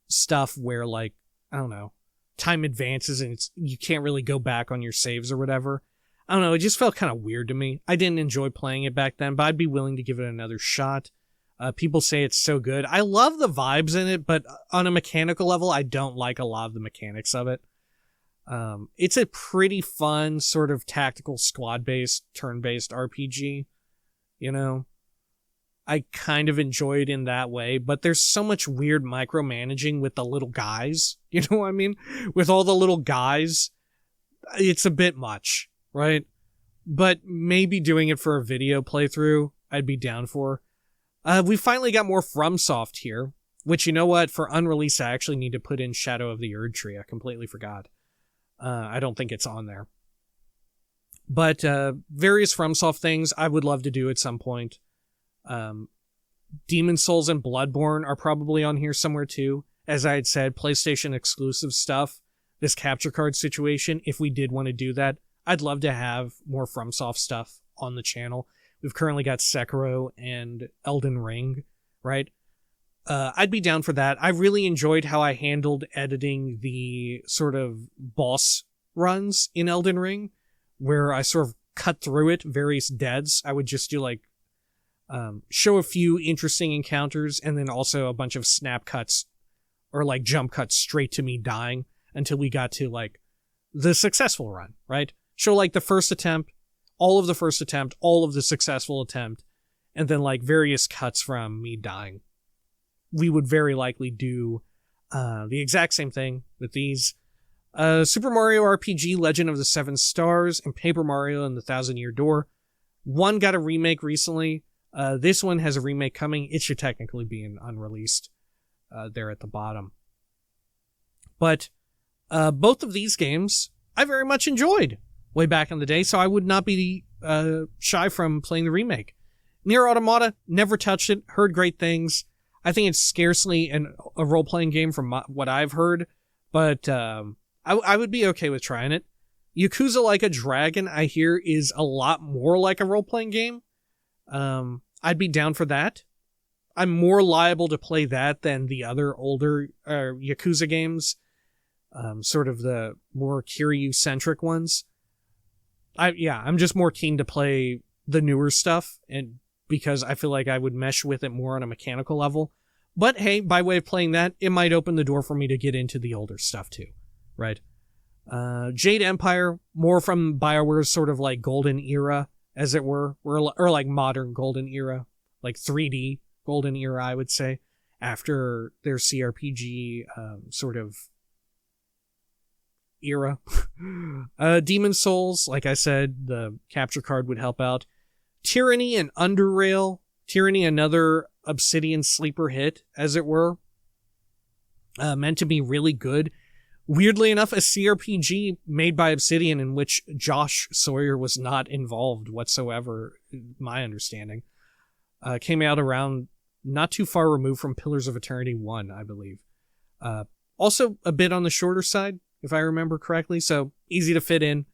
stuff where like, I don't know, time advances and you can't really go back on your saves or whatever. I don't know, it just felt kind of weird to me. I didn't enjoy playing it back then, but I'd be willing to give it another shot. People say it's so good. I love the vibes in it, but on a mechanical level, I don't like a lot of the mechanics of it. It's a pretty fun sort of tactical squad-based, turn-based RPG, you know? I kind of enjoy it in that way, but there's so much weird micromanaging with the little guys, you know what I mean? With all the little guys, it's a bit much, right? But maybe doing it for a video playthrough, I'd be down for. We finally got more FromSoft here, which, you know what, for unreleased, I actually need to put in Shadow of the Erdtree. I completely forgot. I don't think it's on there. But various FromSoft things I would love to do at some point. Demon's Souls and Bloodborne are probably on here somewhere too. As I had said, PlayStation exclusive stuff, this capture card situation, if we did want to do that, I'd love to have more FromSoft stuff on the channel. We've currently got Sekiro and Elden Ring, right? I'd be down for that. I really enjoyed how I handled editing the sort of boss runs in Elden Ring, where I sort of cut through it, various deads. I would just do like, show a few interesting encounters and then also a bunch of snap cuts or like jump cuts straight to me dying until we got to like the successful run, right? Show like the first attempt, all of the first attempt, all of the successful attempt, and then like various cuts from me dying. We would very likely do the exact same thing with these. Super Mario RPG Legend of the Seven Stars and Paper Mario and the Thousand Year Door. One got a remake recently. This one has a remake coming. It should technically be an unreleased there at the bottom. But Both of these games I very much enjoyed way back in the day, so I would not be shy from playing the remake. Nier Automata, never touched it, heard great things. I think it's scarcely a role-playing game from what I've heard, but I would be okay with trying it. Yakuza Like a Dragon, I hear, is a lot more like a role-playing game. I'd be down for that. I'm more liable to play that than the other older Yakuza games, sort of the more Kiryu-centric ones. I'm just more keen to play the newer stuff, and because I feel like I would mesh with it more on a mechanical level. But hey, by way of playing that, it might open the door for me to get into the older stuff too, right? Jade Empire, more from BioWare's sort of like golden era, as it were, or like modern golden era, like 3D golden era, I would say, after their CRPG sort of era. Demon Souls, like I said, the capture card would help out. Tyranny and Underrail. Tyranny, another Obsidian sleeper hit, as it were. Meant to be really good. Weirdly enough, a CRPG made by Obsidian in which Josh Sawyer was not involved whatsoever, my understanding. Came out around not too far removed from Pillars of Eternity 1, I believe. Also a bit on the shorter side, if I remember correctly, so easy to fit in.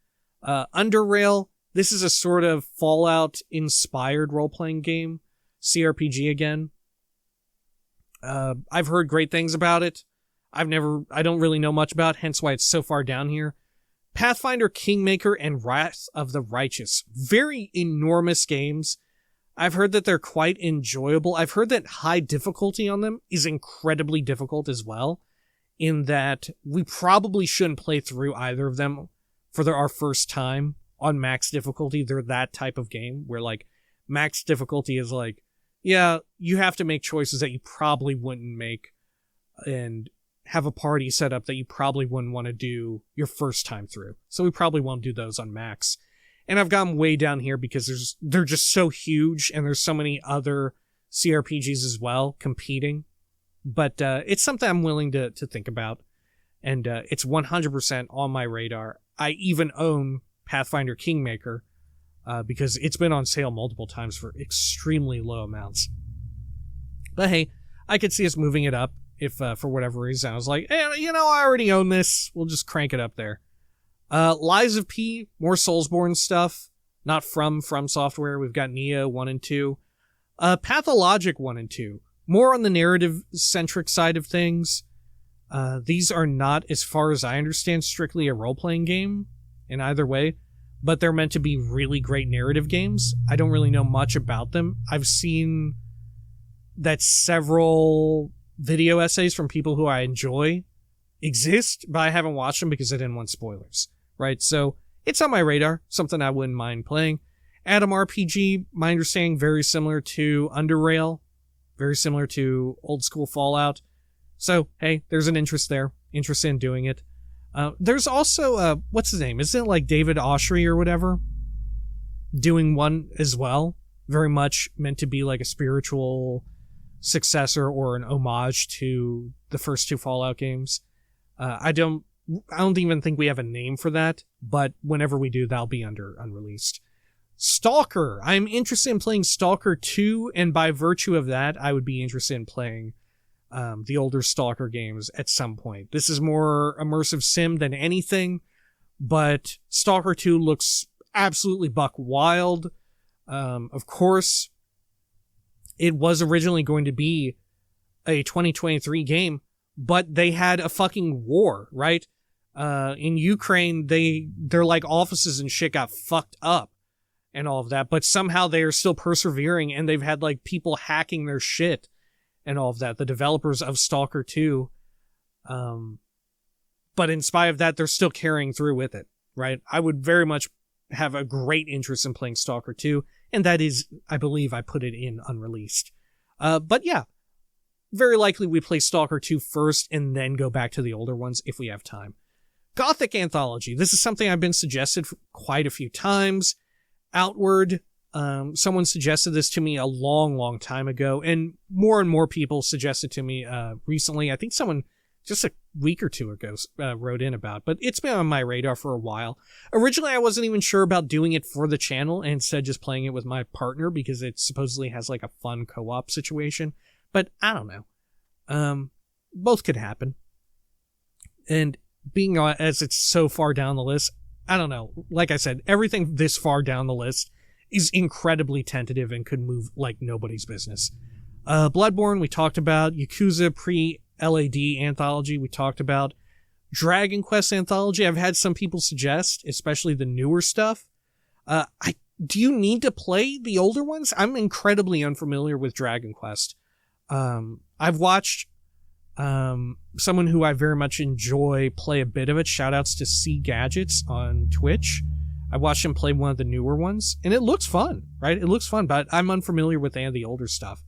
Underrail, this is a sort of Fallout-inspired role-playing game. CRPG again. I've heard great things about it. I don't really know much about it, hence why it's so far down here. Pathfinder, Kingmaker, and Wrath of the Righteous. Very enormous games. I've heard that they're quite enjoyable. I've heard that high difficulty on them is incredibly difficult as well, in that we probably shouldn't play through either of them for our first time on max difficulty. They're that type of game where, like, max difficulty is like, yeah, you have to make choices that you probably wouldn't make and have a party set up that you probably wouldn't want to do your first time through. So we probably won't do those on max. And I've gone way down here because they're just so huge and there's so many other CRPGs as well competing. But it's something I'm willing to think about. And it's 100% on my radar. I even own Pathfinder Kingmaker because it's been on sale multiple times for extremely low amounts. But hey, I could see us moving it up if for whatever reason I was like, hey, I already own this. We'll just crank it up there. Lies of P, more Soulsborne stuff. Not from Software. We've got Neo 1 and 2. Pathologic 1 and 2. More on the narrative-centric side of things. These are not, as far as I understand, strictly a role-playing game in either way, but they're meant to be really great narrative games. I don't really know much about them. I've seen that several video essays from people who I enjoy exist, but I haven't watched them because I didn't want spoilers, right? So it's on my radar, something I wouldn't mind playing. Atom RPG, my understanding, very similar to Underrail, very similar to old school Fallout. So, hey, there's an interest there. Interested in doing it. There's also, what's his name? Isn't it like David Oshry or whatever? Doing one as well. Very much meant to be like a spiritual successor or an homage to the first two Fallout games. I don't even think we have a name for that, but whenever we do, that'll be under unreleased. Stalker. I'm interested in playing Stalker 2, and by virtue of that, I would be interested in playing the older Stalker games at some point. This is more immersive sim than anything, but Stalker 2 looks absolutely buck wild. Of course, it was originally going to be a 2023 game, but they had a fucking war, right? In Ukraine, their like offices and shit got fucked up and all of that, but somehow they are still persevering, and they've had like people hacking their shit and all of that, the developers of Stalker 2. But in spite of that, they're still carrying through with it, right? I would very much have a great interest in playing Stalker 2, and that is, I believe I put it in unreleased. But yeah, very likely we play Stalker 2 first and then go back to the older ones if we have time. Gothic Anthology. This is something I've been suggested quite a few times. Outward, someone suggested this to me a long, long time ago, and more people suggested to me recently. I think someone just a week or two ago wrote in about, but it's been on my radar for a while. Originally, I wasn't even sure about doing it for the channel and instead just playing it with my partner because it supposedly has like a fun co-op situation, but I don't know. Both could happen. And being as it's so far down the list, I don't know. Like I said, everything this far down the list is incredibly tentative and could move like nobody's business. Bloodborne, we talked about. Yakuza pre-LAD anthology, we talked about. Dragon Quest anthology, I've had some people suggest, especially the newer stuff. Do you need to play the older ones? I'm incredibly unfamiliar with Dragon Quest. I've watched someone who I very much enjoy play a bit of it. Shoutouts to C Gadgets on Twitch. I watched him play one of the newer ones, and it looks fun, right? It looks fun, but I'm unfamiliar with any of the older stuff.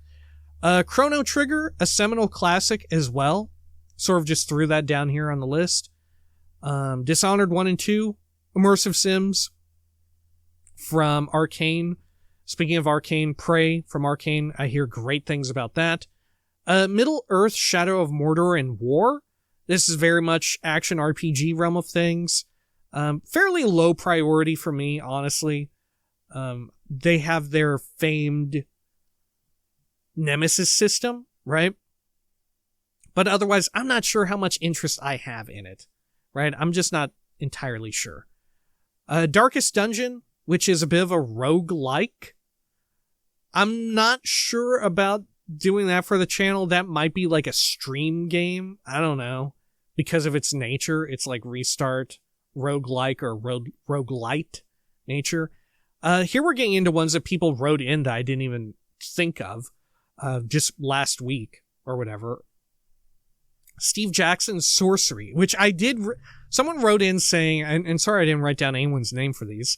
Chrono Trigger, a seminal classic as well. Sort of just threw that down here on the list. Dishonored 1 and 2, immersive sims from Arcane. Speaking of Arcane, Prey from Arcane, I hear great things about that. Middle-earth, Shadow of Mordor and War. This is very much action RPG realm of things. Fairly low priority for me, honestly. They have their famed Nemesis system, right? But otherwise, I'm not sure how much interest I have in it, right? I'm just not entirely sure. Darkest Dungeon, which is a bit of a roguelike. I'm not sure about doing that for the channel. That might be like a stream game. I don't know. Because of its nature, it's like restart, roguelike, or roguelite nature. Here we're getting into ones that people wrote in that I didn't even think of just last week or whatever. Steve Jackson's Sorcery, which I did... someone wrote in saying, and sorry I didn't write down anyone's name for these,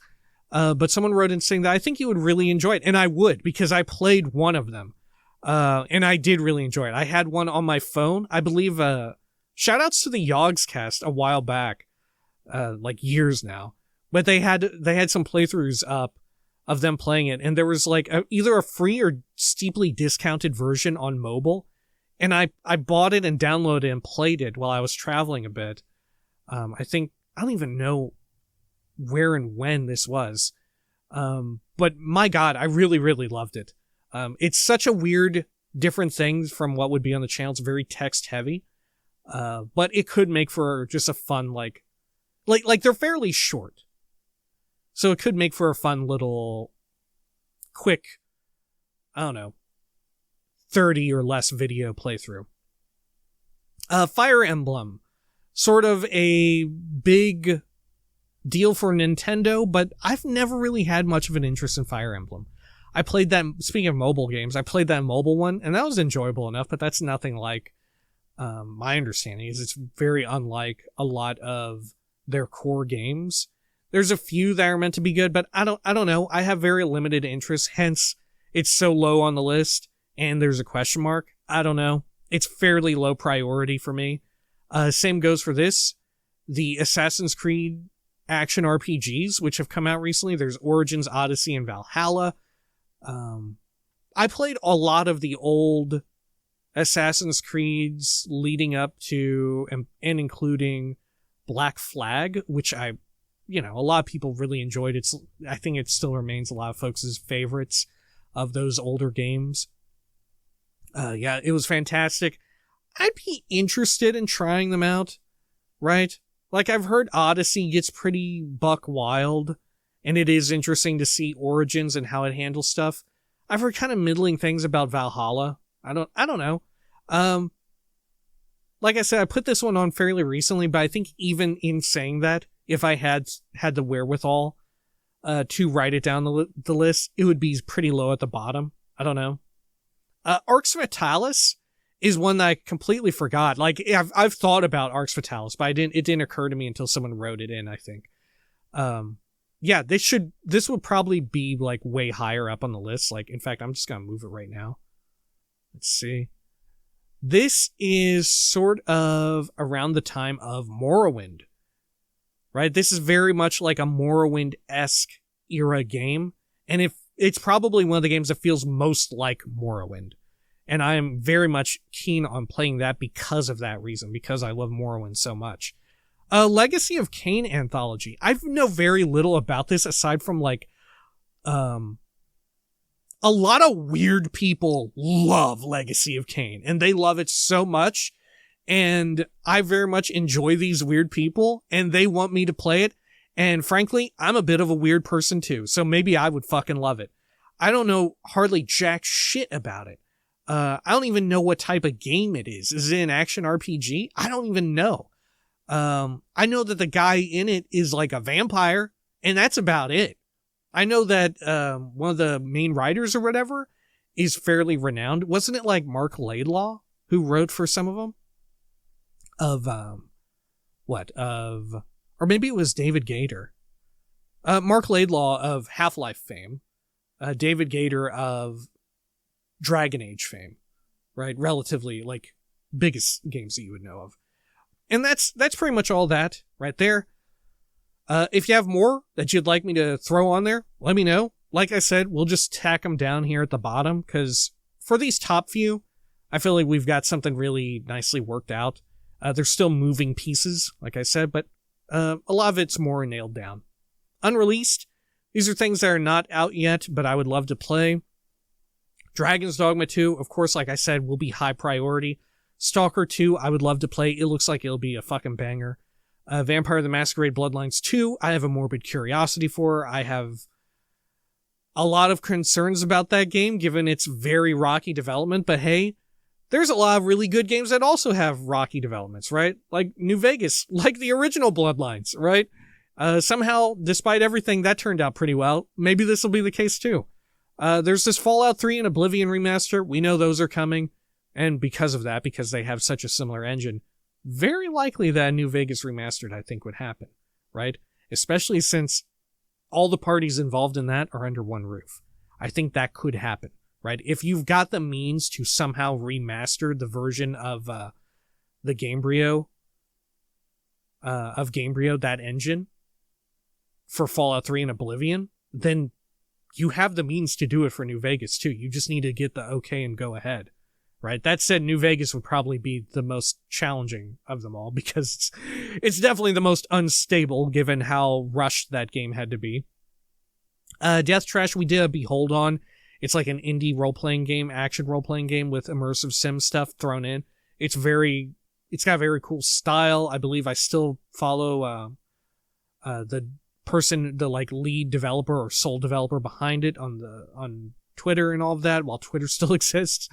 but someone wrote in saying that I think you would really enjoy it, and I would, because I played one of them. And I did really enjoy it. I had one on my phone. I believe, shoutouts to the Yogscast a while back, like years now. But they had some playthroughs up of them playing it, and there was like either a free or steeply discounted version on mobile. And I bought it and downloaded it and played it while I was traveling a bit. I don't even know where and when this was. But my God, I really, really loved it. It's such a weird, different thing from what would be on the channel. It's very text heavy. But it could make for just a fun, like they're fairly short. So it could make for a fun little quick, I don't know, 30 or less video playthrough. Fire Emblem, sort of a big deal for Nintendo, but I've never really had much of an interest in Fire Emblem. I played that, speaking of mobile games, I played that mobile one, and that was enjoyable enough, but that's nothing like, my understanding is it's very unlike a lot of their core games. There's a few that are meant to be good, but I don't know. I have very limited interest, hence it's so low on the list, and there's a question mark. I don't know. It's fairly low priority for me. Same goes for this. The Assassin's Creed action RPGs, which have come out recently. There's Origins, Odyssey, and Valhalla. I played a lot of the old Assassin's Creeds leading up to and including Black Flag, which a lot of people really enjoyed. I think it still remains a lot of folks' favorites of those older games. Yeah, it was fantastic. I'd be interested in trying them out, right? Like, I've heard Odyssey gets pretty buck wild, and it is interesting to see Origins and how it handles stuff. I've heard kind of middling things about Valhalla. I don't know. Like I said, I put this one on fairly recently, but I think even in saying that, if I had the wherewithal to write it down the list, it would be pretty low at the bottom. I don't know. Arx Fatalis is one that I completely forgot. Like, I've thought about Arx Fatalis, but it didn't occur to me until someone wrote it in, I think. Yeah, this would probably be like way higher up on the list. Like, in fact, I'm just gonna move it right now. Let's see. This is sort of around the time of Morrowind, right? This is very much like a Morrowind-esque era game, and if it's probably one of the games that feels most like Morrowind. And I am very much keen on playing that because of that reason, because I love Morrowind so much. Legacy of Kain anthology. I know very little about this aside from like, a lot of weird people love Legacy of Kain, and they love it so much. And I very much enjoy these weird people, and they want me to play it. And frankly, I'm a bit of a weird person too, so maybe I would fucking love it. I don't know hardly jack shit about it. I don't even know what type of game it is. Is it an action RPG? I don't even know. I know that the guy in it is like a vampire, and that's about it. I know that one of the main writers or whatever is fairly renowned. Wasn't it like Mark Laidlaw who wrote for some of them? Or maybe it was David Gator. Mark Laidlaw of Half-Life fame. David Gator of Dragon Age fame. Right? Relatively, like, biggest games that you would know of. And that's pretty much all that right there. If you have more that you'd like me to throw on there, let me know. Like I said, we'll just tack them down here at the bottom, because for these top few, I feel like we've got something really nicely worked out. There's still moving pieces, like I said, but a lot of it's more nailed down. Unreleased, these are things that are not out yet, but I would love to play. Dragon's Dogma 2, of course, like I said, will be high priority. Stalker 2, I would love to play. It looks like it'll be a fucking banger. Vampire the Masquerade Bloodlines 2, I have a morbid curiosity for. I have a lot of concerns about that game, given its very rocky development, but hey, there's a lot of really good games that also have rocky developments, right? Like New Vegas, like the original Bloodlines, right? Somehow, despite everything, that turned out pretty well. Maybe this will be the case too. There's this Fallout 3 and Oblivion remaster. We know those are coming. And because of that, because they have such a similar engine, very likely that New Vegas Remastered, I think, would happen, right? Especially since all the parties involved in that are under one roof. I think that could happen, right? If you've got the means to somehow remaster the version of the Gamebryo, that engine, for Fallout 3 and Oblivion, then you have the means to do it for New Vegas too. You just need to get the okay and go ahead. Right. That said, New Vegas would probably be the most challenging of them all, because it's definitely the most unstable given how rushed that game had to be. Death Trash, we did a Behold on. It's like an indie role-playing game, action role-playing game with immersive sim stuff thrown in. It's got a very cool style. I believe I still follow the person, the like lead developer or sole developer behind it on Twitter and all of that, while Twitter still exists.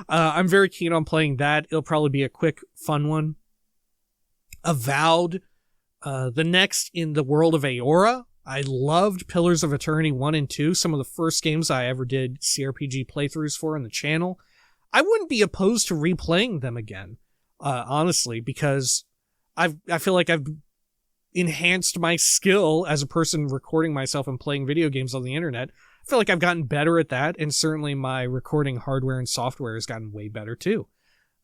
I'm very keen on playing that. It'll probably be a quick, fun one. Avowed, the next in the world of Aora. I loved Pillars of Eternity 1 and 2, some of the first games I ever did CRPG playthroughs for on the channel. I wouldn't be opposed to replaying them again, honestly, because I feel like I've enhanced my skill as a person recording myself and playing video games on the internet. I feel like I've gotten better at that, and certainly my recording hardware and software has gotten way better too.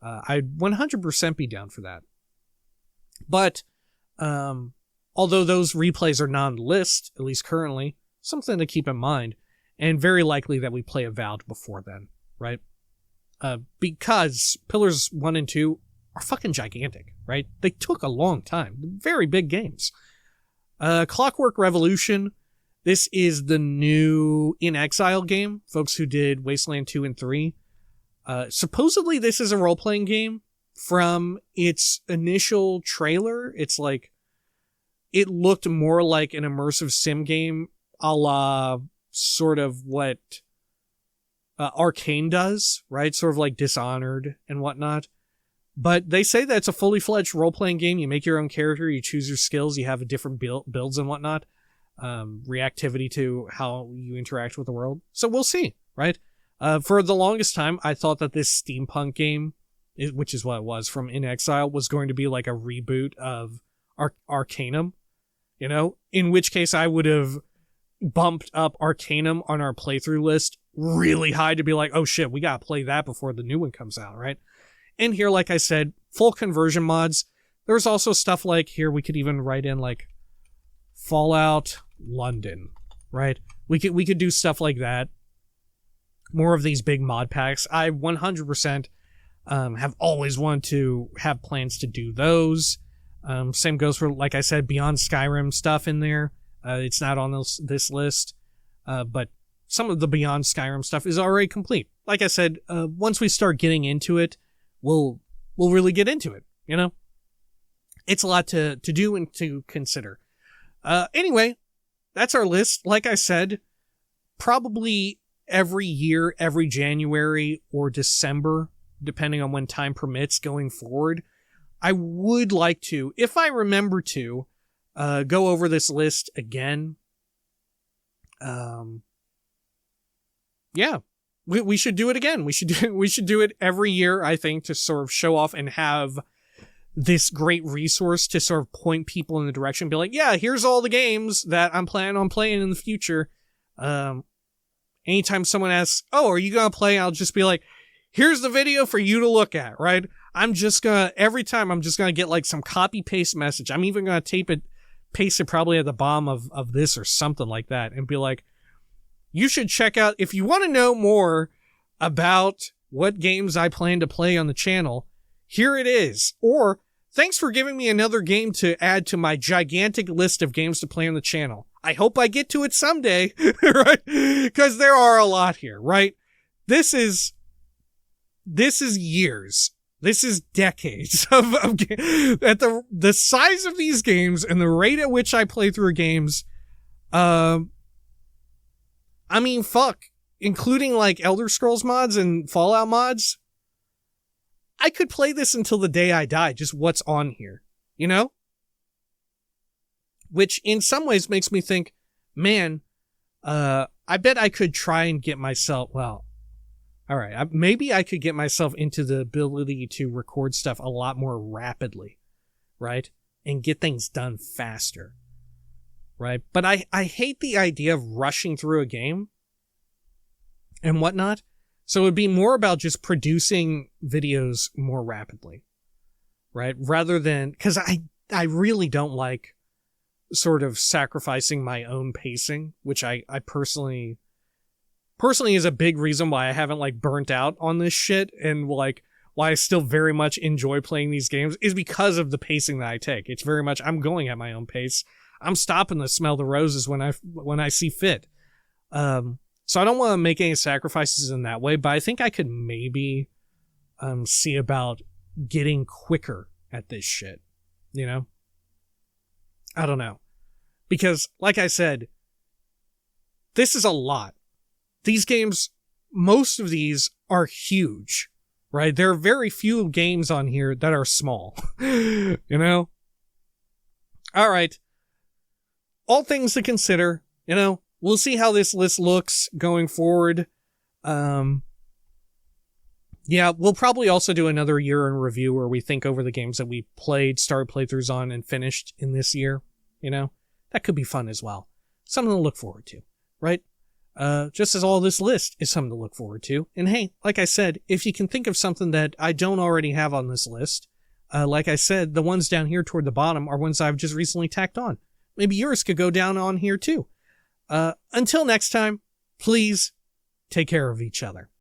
I'd 100% be down for that. But although those replays are non-list, at least currently, something to keep in mind, and very likely that we play Avowed before then, right? Because Pillars 1 and 2 are fucking gigantic, right? They took a long time. Very big games. Clockwork Revolution. This is the new In Exile game, folks who did Wasteland 2 and 3. Supposedly this is a role-playing game. From its initial trailer, it's like, it looked more like an immersive sim game, a la sort of what Arcane does, right? Sort of like Dishonored and whatnot. But they say that it's a fully fledged role-playing game. You make your own character, you choose your skills, you have different builds and whatnot. Reactivity to how you interact with the world. So we'll see, right? For the longest time, I thought that this steampunk game, which is what it was from In Exile, was going to be like a reboot of Arcanum, you know? In which case I would have bumped up Arcanum on our playthrough list really high to be like, oh shit, we gotta play that before the new one comes out, right? And here, like I said, full conversion mods. There's also stuff like, here we could even write in like Fallout London, right? We could do stuff like that. more of these big mod packs. I 100% have always wanted to have plans to do those. Same goes for, like I said, Beyond Skyrim stuff in there. It's not on this list, but some of the Beyond Skyrim stuff is already complete. Like I said, once we start getting into it, we'll really get into it, you know? It's a lot to do and to consider. Anyway, that's our list. Like I said, probably every year, every January or December, depending on when time permits going forward, I would like to, if I remember to, go over this list again. Yeah, we should do it again. We should do it every year, I think, to sort of show off and have this great resource to sort of point people in the direction, be like, yeah, here's all the games that I'm planning on playing in the future. Anytime someone asks, oh, are you going to play? I'll just be like, here's the video for you to look at, right? Every time I'm just going to get like some copy paste message. I'm even going to paste it probably at the bottom of this or something like that and be like, you should check out, if you want to know more about what games I plan to play on the channel, here it is. Or, thanks for giving me another game to add to my gigantic list of games to play on the channel. I hope I get to it someday, right? Because there are a lot here, right? This is years. This is decades of at the size of these games and the rate at which I play through games. I mean, fuck, including like Elder Scrolls mods and Fallout mods. I could play this until the day I die, just what's on here, you know? Which in some ways makes me think, man, I bet I could try and get myself, well, all right, maybe I could get myself into the ability to record stuff a lot more rapidly, right? And get things done faster, right? But I hate the idea of rushing through a game and whatnot. So it would be more about just producing videos more rapidly, right? Rather than, because I really don't like sort of sacrificing my own pacing, which I personally is a big reason why I haven't like burnt out on this shit and like why I still very much enjoy playing these games is because of the pacing that I take. It's very much, I'm going at my own pace. I'm stopping to smell the roses when I see fit. So I don't want to make any sacrifices in that way, but I think I could maybe see about getting quicker at this shit, you know? I don't know. Because, like I said, this is a lot. These games, most of these are huge, right? There are very few games on here that are small, you know? All right. All things to consider, you know? We'll see how this list looks going forward. Yeah, we'll probably also do another year in review where we think over the games that we played, started playthroughs on, and finished in this year. You know, that could be fun as well. Something to look forward to, right? Just as all this list is something to look forward to. And hey, like I said, if you can think of something that I don't already have on this list, like I said, the ones down here toward the bottom are ones I've just recently tacked on. Maybe yours could go down on here too. Until next time, please take care of each other.